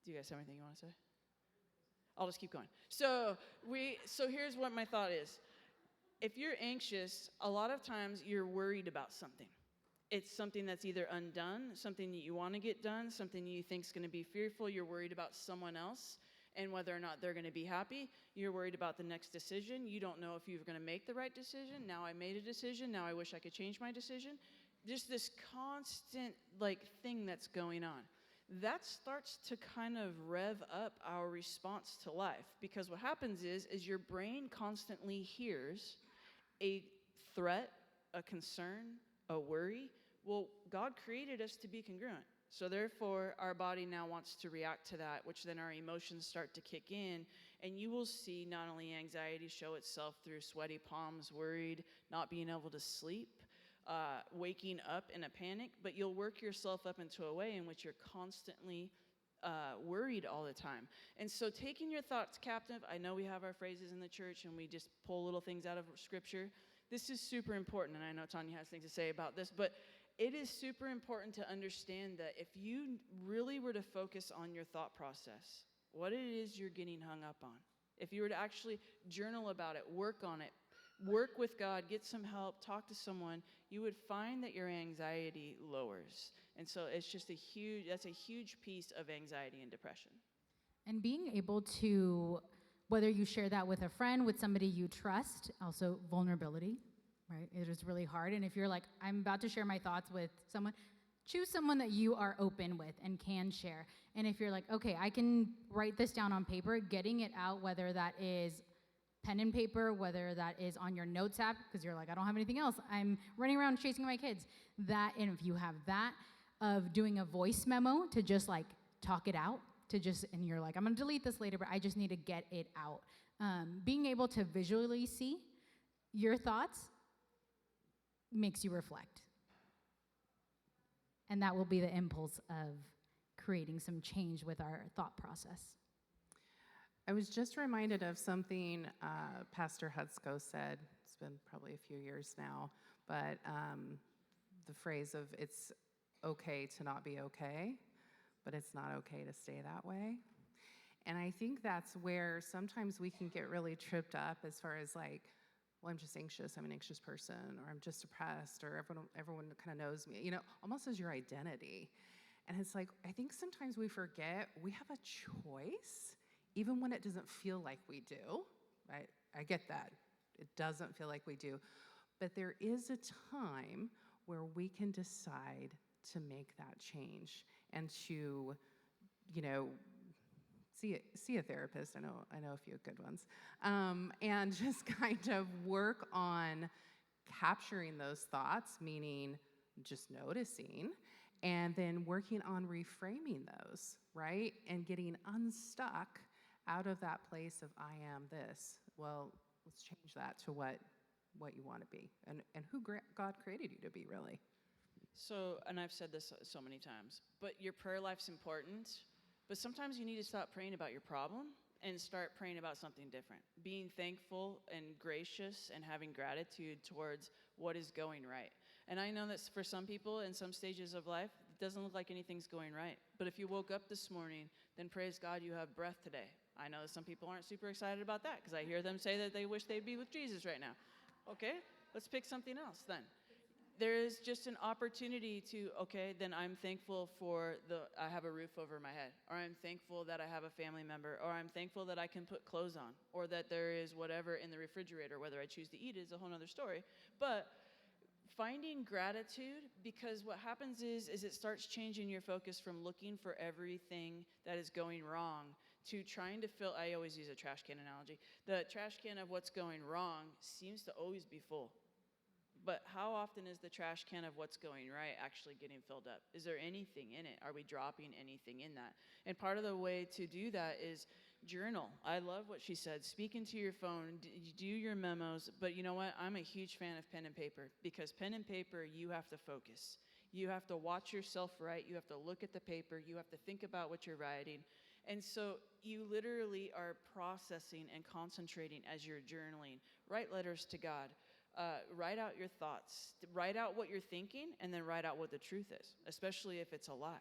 Do you guys have anything you want to say? I'll just keep going. So here's what my thought is. If you're anxious, a lot of times you're worried about something. It's something that's either undone, something that you want to get done, something you think is going to be fearful. You're worried about someone else and whether or not they're going to be happy. You're worried about the next decision. You don't know if you're going to make the right decision. Now I made a decision. Now I wish I could change my decision. Just this constant thing that's going on. That starts to kind of rev up our response to life, because what happens is your brain constantly hears a threat, a concern, a worry. Well, God created us to be congruent. So therefore, our body now wants to react to that, which then our emotions start to kick in. And you will see not only anxiety show itself through sweaty palms, worried, not being able to sleep, waking up in a panic, but you'll work yourself up into a way in which you're constantly worried all the time. And so taking your thoughts captive, I know we have our phrases in the church and we just pull little things out of scripture. This is super important, and I know Tanya has things to say about this, but it is super important to understand that if you really were to focus on your thought process, what it is you're getting hung up on, if you were to actually journal about it, work on it, work with God, get some help, talk to someone, you would find that your anxiety lowers. And so it's just that's a huge piece of anxiety and depression. And being able to, whether you share that with a friend, with somebody you trust, also vulnerability, right? It is really hard. And if you're like, I'm about to share my thoughts with someone, choose someone that you are open with and can share. And if you're like, okay, I can write this down on paper, getting it out, whether that is pen and paper, whether that is on your notes app, because you're like, I don't have anything else. I'm running around chasing my kids. That, and if you have that, of doing a voice memo to just talk it out, and you're like, I'm going to delete this later, but I just need to get it out. Being able to visually see your thoughts makes you reflect. And that will be the impulse of creating some change with our thought process. I was just reminded of something Pastor Hudsko said. It's been probably a few years now, but the phrase of it's okay to not be okay, but it's not okay to stay that way. And I think that's where sometimes we can get really tripped up as far as well, I'm just anxious, I'm an anxious person, or I'm just depressed, or everyone kind of knows me, almost as your identity. And it's I think sometimes we forget we have a choice, even when it doesn't feel like we do, right? I get that. It doesn't feel like we do. But there is a time where we can decide to make that change and to, see a therapist. I know a few good ones, and just kind of work on capturing those thoughts, meaning just noticing, and then working on reframing those, right? And getting unstuck out of that place of I am this. Well, let's change that to what you want to be and who God created you to be, really. So, and I've said this so many times, but your prayer life's important, but sometimes you need to stop praying about your problem and start praying about something different. Being thankful and gracious and having gratitude towards what is going right. And I know that for some people in some stages of life, it doesn't look like anything's going right. But if you woke up this morning, then praise God you have breath today. I know that some people aren't super excited about that because I hear them say that they wish they'd be with Jesus right now. Okay, let's pick something else then. There is just an opportunity to, okay, then I'm thankful for I have a roof over my head, or I'm thankful that I have a family member, or I'm thankful that I can put clothes on, or that there is whatever in the refrigerator. Whether I choose to eat is a whole other story. But finding gratitude, because what happens is it starts changing your focus from looking for everything that is going wrong to trying to fill, I always use a trash can analogy. The trash can of what's going wrong seems to always be full. But how often is the trash can of what's going right actually getting filled up? Is there anything in it? Are we dropping anything in that? And part of the way to do that is journal. I love what she said. Speak into your phone, do your memos. But you know what? I'm a huge fan of pen and paper, because pen and paper, you have to focus. You have to watch yourself write. You have to look at the paper. You have to think about what you're writing. And so you literally are processing and concentrating as you're journaling. Write letters to God. Write out your thoughts. Write out what you're thinking, and then write out what the truth is, especially if it's a lie.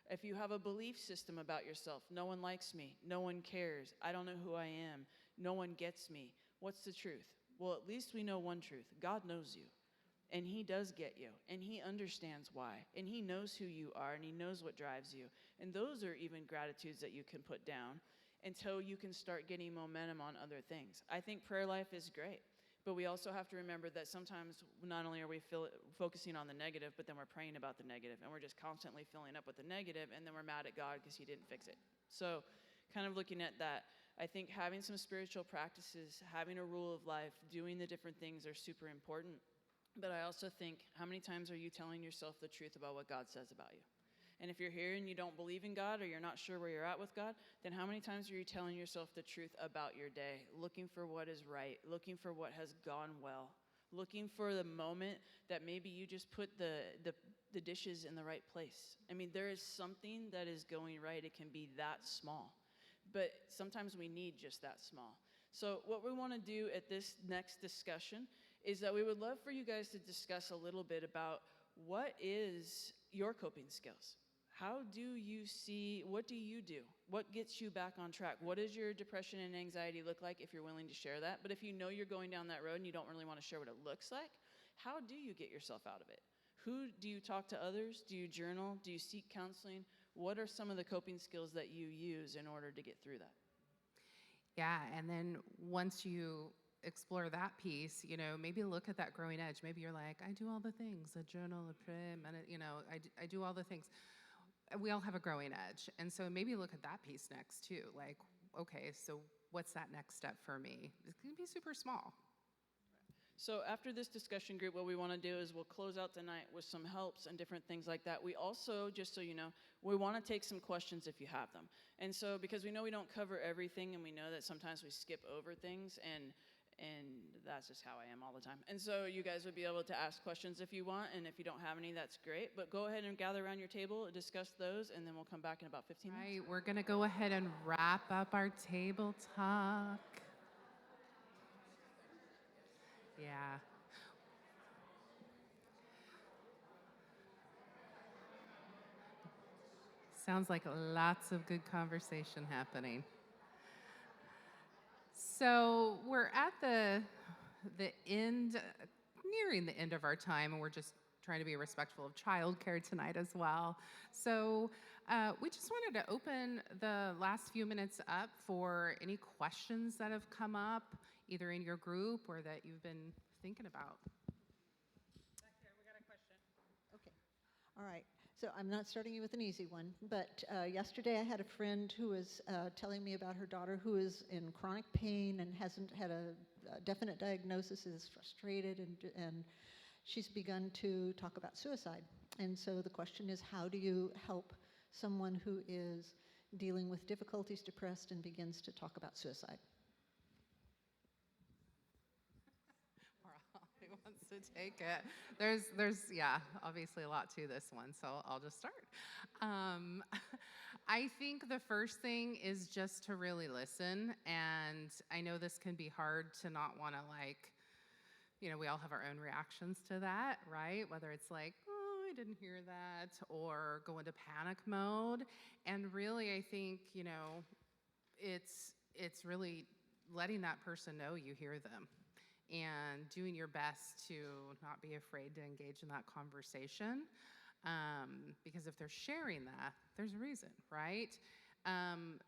If you have a belief system about yourself, no one likes me, no one cares, I don't know who I am, no one gets me, what's the truth? Well, at least we know one truth. God knows you, and he does get you, and he understands why, and he knows who you are, and he knows what drives you. And those are even gratitudes that you can put down until you can start getting momentum on other things. I think prayer life is great. But we also have to remember that sometimes not only are we focusing on the negative, but then we're praying about the negative, and we're just constantly filling up with the negative, and then we're mad at God because he didn't fix it. So kind of looking at that, I think having some spiritual practices, having a rule of life, doing the different things are super important. But I also think, how many times are you telling yourself the truth about what God says about you? And if you're here and you don't believe in God, or you're not sure where you're at with God, then how many times are you telling yourself the truth about your day, looking for what is right, looking for what has gone well, looking for the moment that maybe you just put the dishes in the right place? I mean, there is something that is going right. It can be that small, but sometimes we need just that small. So what we want to do at this next discussion is that we would love for you guys to discuss a little bit about what is your coping skills. How do you see, what do you do? What gets you back on track? What does your depression and anxiety look like, if you're willing to share that? But if you know you're going down that road and you don't really want to share what it looks like, how do you get yourself out of it? Who do you talk to others? Do you journal? Do you seek counseling? What are some of the coping skills that you use in order to get through that? Yeah, and then once you explore that piece, maybe look at that growing edge. Maybe you're like, I do all the things, I journal, I pray, I do all the things. We all have a growing edge. And so maybe look at that piece next too. Like, okay, so what's that next step for me? It's going to be super small. So after this discussion group, what we want to do is we'll close out tonight with some helps and different things like that. We also, just so you know, we want to take some questions if you have them. And so because we know we don't cover everything, and we know that sometimes we skip over things, and that's just how I am all the time. And so you guys would be able to ask questions if you want, and if you don't have any, that's great. But go ahead and gather around your table, discuss those, and then we'll come back in about 15 minutes. Right, we're going to go ahead and wrap up our table talk. Yeah. Sounds like lots of good conversation happening. So we're at the end, nearing the end of our time, and we're just trying to be respectful of childcare tonight as well. So we just wanted to open the last few minutes up for any questions that have come up, either in your group or that you've been thinking about. Back here, we got a question. Okay. All right. So I'm not starting you with an easy one, but yesterday I had a friend who was telling me about her daughter who is in chronic pain and hasn't had a definite diagnosis, is frustrated, and she's begun to talk about suicide. And so the question is, how do you help someone who is dealing with difficulties, depressed, and begins to talk about suicide? Who wants to take it? Yeah, obviously a lot to this one, so I'll just start. I think the first thing is just to really listen, and I know this can be hard to not want to, like, we all have our own reactions to that, right? Whether it's like, oh, I didn't hear that, or go into panic mode. And really, I think, it's really letting that person know you hear them and doing your best to not be afraid to engage in that conversation. Because if they're sharing that, there's a reason, right?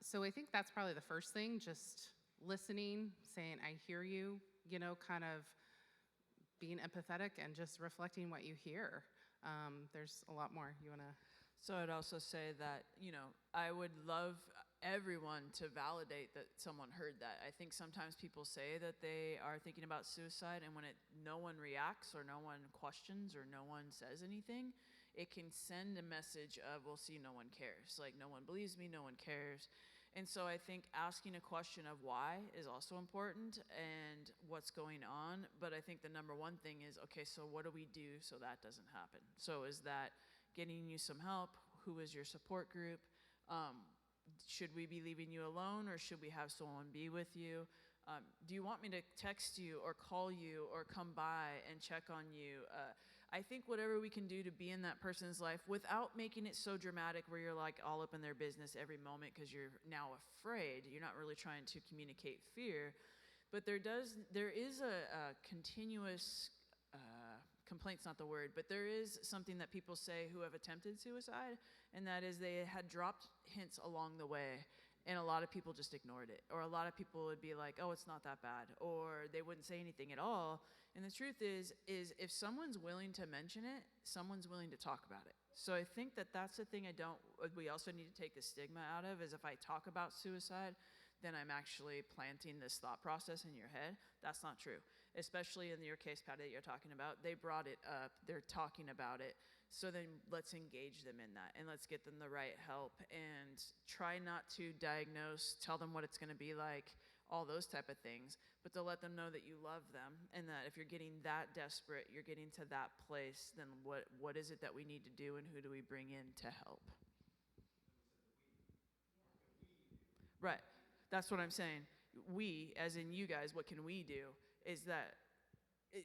So I think that's probably the first thing, just listening, saying, I hear you, kind of being empathetic and just reflecting what you hear. There's a lot more. You want to? So I'd also say that, I would love everyone to validate that someone heard that. I think sometimes people say that they are thinking about suicide, and when no one reacts or no one questions or no one says anything, it can send a message of, well, see, no one cares. Like, no one believes me, no one cares. And so I think asking a question of why is also important and what's going on. But I think the number one thing is, okay, so what do we do so that doesn't happen? So is that getting you some help? Who is your support group? Should we be leaving you alone, or should we have someone be with you? Do you want me to text you or call you or come by and check on you? I think whatever we can do to be in that person's life without making it so dramatic where you're like all up in their business every moment because you're now afraid. You're not really trying to communicate fear. But there is a continuous, complaint's not the word, but there is something that people say who have attempted suicide, and that is they had dropped hints along the way, and a lot of people just ignored it. Or a lot of people would be like, oh, it's not that bad, or they wouldn't say anything at all. And the truth is if someone's willing to mention it, someone's willing to talk about it. So I think that that's the thing we also need to take the stigma out of, is if I talk about suicide, then I'm actually planting this thought process in your head. That's not true. Especially in your case, Patty, that you're talking about. They brought it up. They're talking about it. So then let's engage them in that, and let's get them the right help, and try not to diagnose, tell them what it's going to be like, all those type of things, but to let them know that you love them, and that if you're getting that desperate, you're getting to that place, then what is it that we need to do, and who do we bring in to help? Right. That's what I'm saying. We, as in you guys, what can we do? Is that,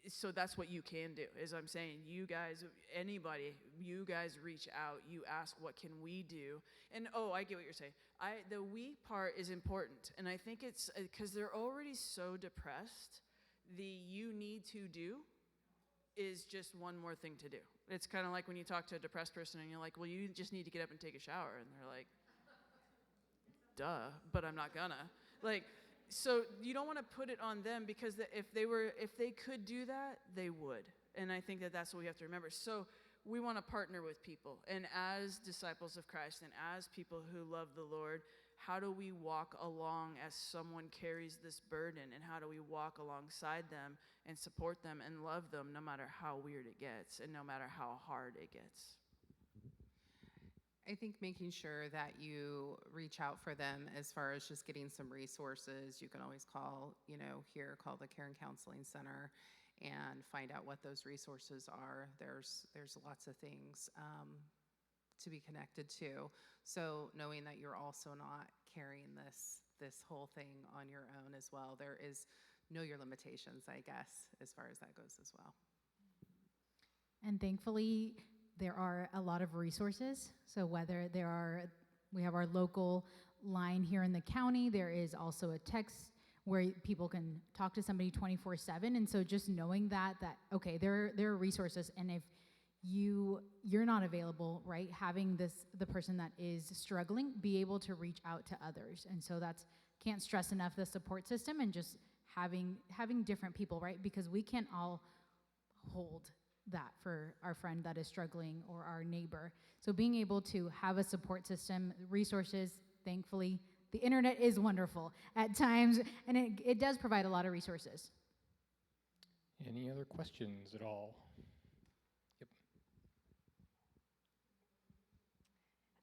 so that's what you can do, is I'm saying, you guys, anybody, you guys reach out, you ask, what can we do? And, I get what you're saying. The we part is important, and I think it's, because they're already so depressed, the you need to do is just one more thing to do. It's kind of like when you talk to a depressed person, and you're like, well, you just need to get up and take a shower, and they're like, duh, but I'm not gonna. Like, so you don't want to put it on them, because if they could do that, they would. And I think that that's what we have to remember. So we want to partner with people. And as disciples of Christ and as people who love the Lord, how do we walk along as someone carries this burden? And how do we walk alongside them and support them and love them no matter how weird it gets and no matter how hard it gets? I think making sure that you reach out for them as far as just getting some resources. You can always call the Care and Counseling Center and find out what those resources are. There's lots of things to be connected to. So knowing that you're also not carrying this whole thing on your own as well. There is know your limitations, I guess, as far as that goes as well. And thankfully, there are a lot of resources. So whether we have our local line here in the county, there is also a text where people can talk to somebody 24/7. And so just knowing that okay, there are resources, and if you're not available, right, having the person that is struggling be able to reach out to others. And so can't stress enough the support system, and just having different people, right, because we can't all hold that for our friend that is struggling or our neighbor. So being able to have a support system, resources, thankfully, the internet is wonderful at times, and it does provide a lot of resources. Any other questions at all?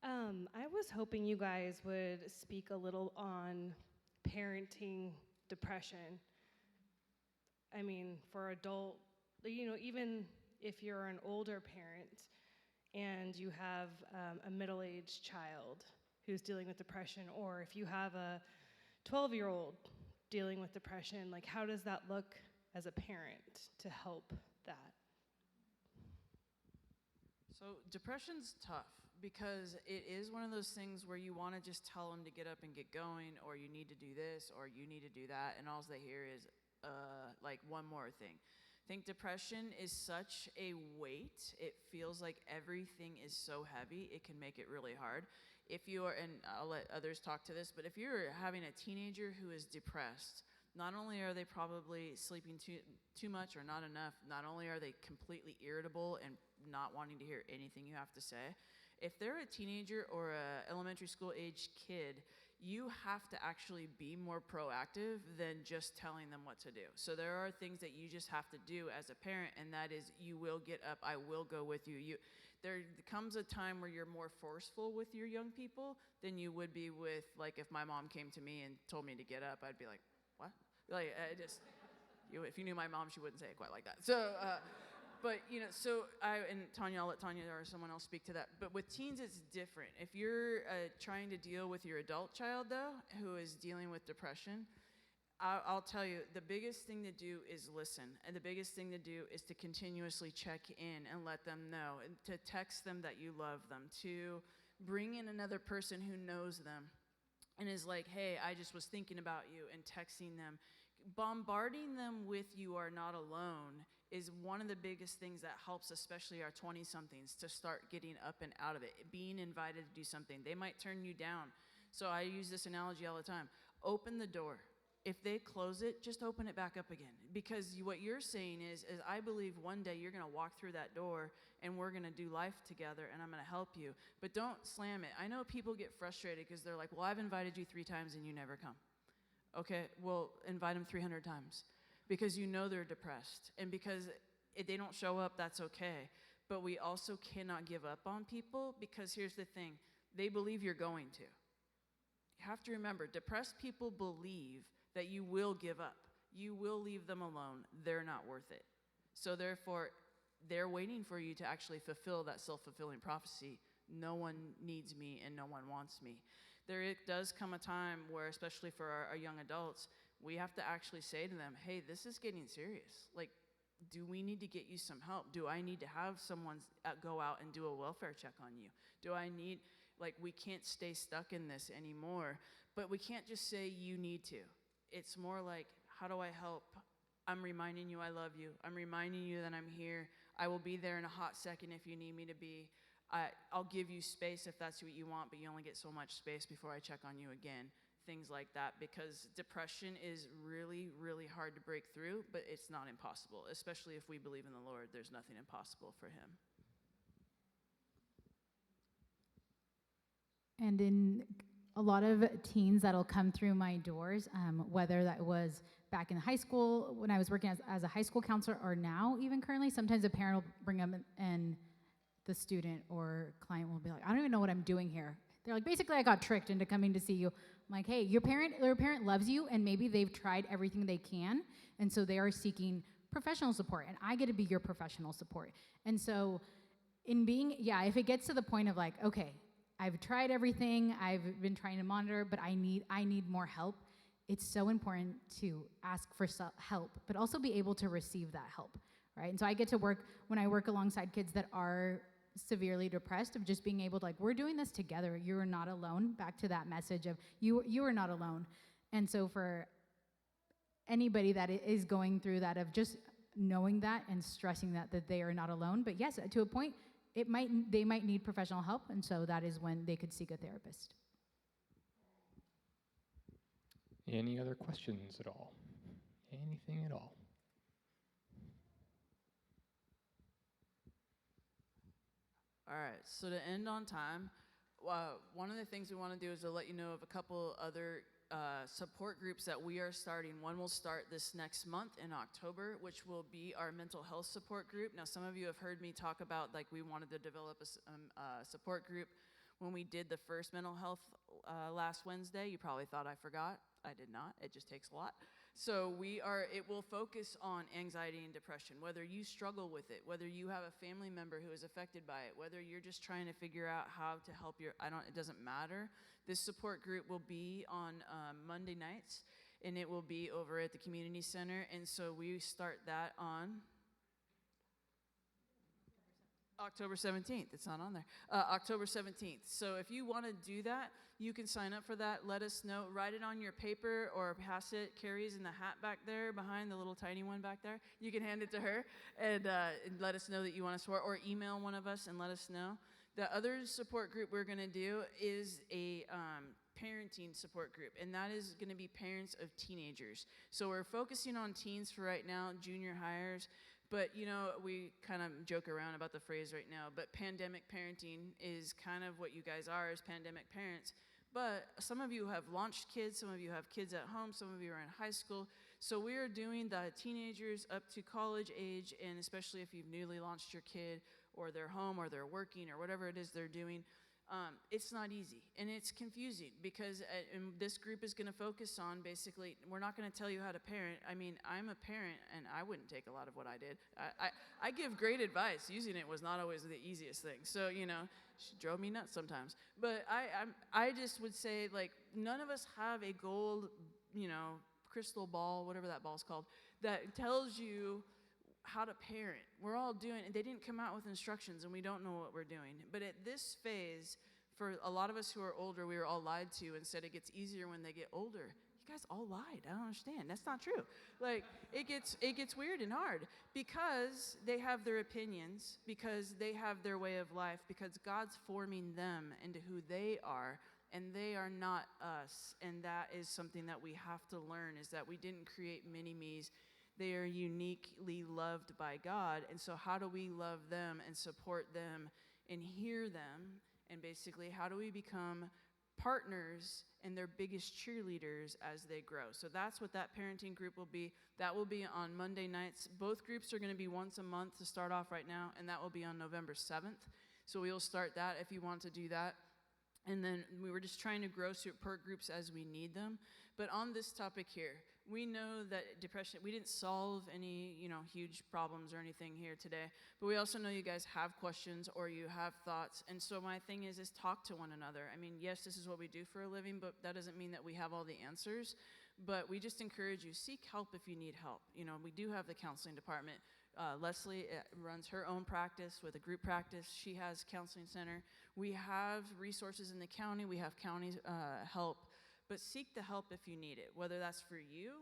I was hoping you guys would speak a little on parenting depression. I mean, for adult, even if you're an older parent and you have a middle-aged child who's dealing with depression, or if you have a 12-year-old dealing with depression, like how does that look as a parent to help that? So depression's tough because it is one of those things where you want to just tell them to get up and get going, or you need to do this, or you need to do that, and all they hear is like one more thing. I think depression is such a weight. It feels like everything is so heavy, it can make it really hard. If you are, and I'll let others talk to this, but if you're having a teenager who is depressed, not only are they probably sleeping too much or not enough, not only are they completely irritable and not wanting to hear anything you have to say, if they're a teenager or a elementary school age kid, you have to actually be more proactive than just telling them what to do. So there are things that you just have to do as a parent, and that is you will get up, I will go with you. There comes a time where you're more forceful with your young people than you would be with, like, if my mom came to me and told me to get up, I'd be like, what? Like, if you knew my mom, she wouldn't say it quite like that. So, but, and Tanya, I'll let Tanya or someone else speak to that. But with teens, it's different. If you're trying to deal with your adult child, though, who is dealing with depression, I'll tell you, the biggest thing to do is listen. And the biggest thing to do is to continuously check in and let them know, and to text them that you love them, to bring in another person who knows them and is like, hey, I just was thinking about you, and texting them. Bombarding them with "you are not alone" is one of the biggest things that helps, especially our 20-somethings, to start getting up and out of it, being invited to do something. They might turn you down. So I use this analogy all the time. Open the door. If they close it, just open it back up again. Because what you're saying is I believe one day you're going to walk through that door and we're going to do life together and I'm going to help you. But don't slam it. I know people get frustrated because they're like, well, I've invited you 3 times and you never come. Okay, well, invite them 300 times. Because you know they're depressed. And because if they don't show up, that's okay. But we also cannot give up on people, because here's the thing. They believe you're going to. You have to remember, depressed people believe that you will give up. You will leave them alone. They're not worth it. So therefore, they're waiting for you to actually fulfill that self-fulfilling prophecy. No one needs me and no one wants me. There does come a time where, especially for our young adults, we have to actually say to them, hey, this is getting serious. Like, do we need to get you some help? Do I need to have someone go out and do a welfare check on you? Do I need, we can't stay stuck in this anymore. But we can't just say you need to. It's more like, how do I help? I'm reminding you I love you. I'm reminding you that I'm here. I will be there in a hot second if you need me to be. I'll give you space if that's what you want, but you only get so much space before I check on you again. Things like that, because depression is really, really hard to break through, but it's not impossible, especially if we believe in the Lord. There's nothing impossible for him. And in a lot of teens that'll come through my doors, whether that was back in high school when I was working as a high school counselor, or now even currently, sometimes a parent will bring them and the student or client will be like, I don't even know what I'm doing here. They're like, basically, I got tricked into coming to see you. I'm like, hey, your parent loves you, and maybe they've tried everything they can, and so they are seeking professional support, and I get to be your professional support. And so if it gets to the point of like, okay, I've tried everything, I've been trying to monitor, but I need more help, it's so important to ask for help, but also be able to receive that help, right? And so I get to work, when I work alongside kids that are severely depressed, of just being able to, we're doing this together. You are not alone. Back to that message of you are not alone. And so for anybody that is going through that, of just knowing that and stressing that they are not alone. But yes, to a point, they might need professional help, and so that is when they could seek a therapist. Any other questions at all? Anything at all? All right, so to end on time, one of the things we want to do is to let you know of a couple other support groups that we are starting. One will start this next month in October, which will be our mental health support group. Now, some of you have heard me talk about, we wanted to develop a support group when we did the first mental health last Wednesday. You probably thought I forgot. I did not. It just takes a lot. So it will focus on anxiety and depression, whether you struggle with it, whether you have a family member who is affected by it, whether you're just trying to figure out how to help it doesn't matter. This support group will be on Monday nights, and it will be over at the community center. And so we start that on October 17th. It's not on there. October 17th. So if you want to do that, you can sign up for that. Let us know. Write it on your paper or pass it. Carrie's in the hat back there behind the little tiny one back there. You can hand it to her and let us know that you want to support, or email one of us and let us know. The other support group we're going to do is a parenting support group, and that is going to be parents of teenagers. So we're focusing on teens for right now, junior hires. But, we kind of joke around about the phrase right now, but pandemic parenting is kind of what you guys are as pandemic parents. But some of you have launched kids, some of you have kids at home, some of you are in high school. So we are doing the teenagers up to college age, and especially if you've newly launched your kid, or they're home, or they're working, or whatever it is they're doing. It's not easy, and it's confusing because and this group is going to focus on basically, we're not going to tell you how to parent. I mean, I'm a parent, and I wouldn't take a lot of what I did. I give great advice. Using it was not always the easiest thing. So, she drove me nuts sometimes. But I just would say, like, none of us have a gold, crystal ball, whatever that ball's called, that tells you how to parent. We're all doing it. They didn't come out with instructions, and we don't know what we're doing. But at this phase, for a lot of us who are older, we were all lied to and said it gets easier when they get older. You guys all lied. I don't understand. That's not true. Like, it gets weird and hard because they have their opinions, because they have their way of life, because God's forming them into who they are, and they are not us. And that is something that we have to learn, is that we didn't create mini-me's. They are uniquely loved by God. And so how do we love them and support them and hear them? And basically, how do we become partners and their biggest cheerleaders as they grow? So that's what that parenting group will be. That will be on Monday nights. Both groups are going to be once a month to start off right now, and that will be on November 7th. So we'll start that if you want to do that. And then we were just trying to grow support groups as we need them. But on this topic here, we know that depression, we didn't solve any, huge problems or anything here today, but we also know you guys have questions or you have thoughts. And so my thing is talk to one another. I mean, yes, this is what we do for a living, but that doesn't mean that we have all the answers. But we just encourage you, seek help if you need help. We do have the counseling department. Leslie runs her own practice with a group practice. She has counseling center. We have resources in the county. We have county help. But seek the help if you need it, whether that's for you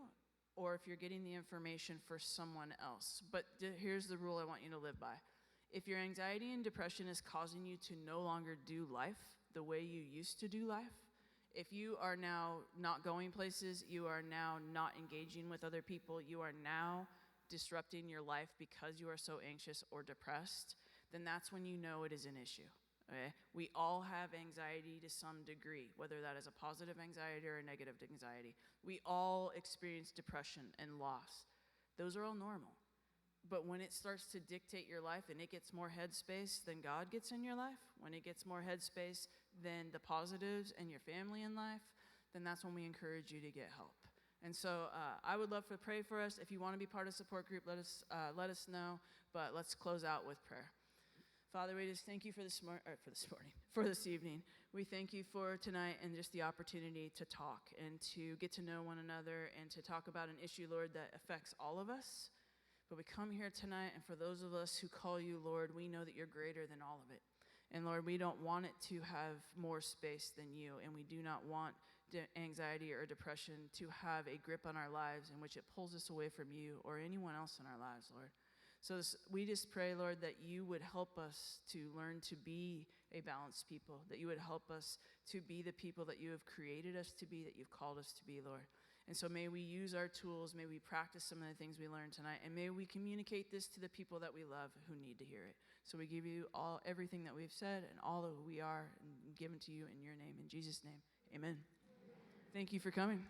or if you're getting the information for someone else. But here's the rule I want you to live by. If your anxiety and depression is causing you to no longer do life the way you used to do life, if you are now not going places, you are now not engaging with other people, you are now disrupting your life because you are so anxious or depressed, then that's when you know it is an issue. Okay? We all have anxiety to some degree, whether that is a positive anxiety or a negative anxiety. We all experience depression and loss. Those are all normal. But when it starts to dictate your life and it gets more headspace than God gets in your life, when it gets more headspace than the positives and your family in life, then that's when we encourage you to get help. And so I would love to pray for us. If you want to be part of a support group, let us know. But let's close out with prayer. Father, we just thank you for this evening. We thank you for tonight and just the opportunity to talk and to get to know one another and to talk about an issue, Lord, that affects all of us. But we come here tonight, and for those of us who call you, Lord, we know that you're greater than all of it. And Lord, we don't want it to have more space than you, and we do not want anxiety or depression to have a grip on our lives in which it pulls us away from you or anyone else in our lives, Lord. So we just pray, Lord, that you would help us to learn to be a balanced people, that you would help us to be the people that you have created us to be, that you've called us to be, Lord. And so may we use our tools, may we practice some of the things we learned tonight, and may we communicate this to the people that we love who need to hear it. So we give you everything that we've said and all that we are and given to you in your name. In Jesus' name, amen. Thank you for coming.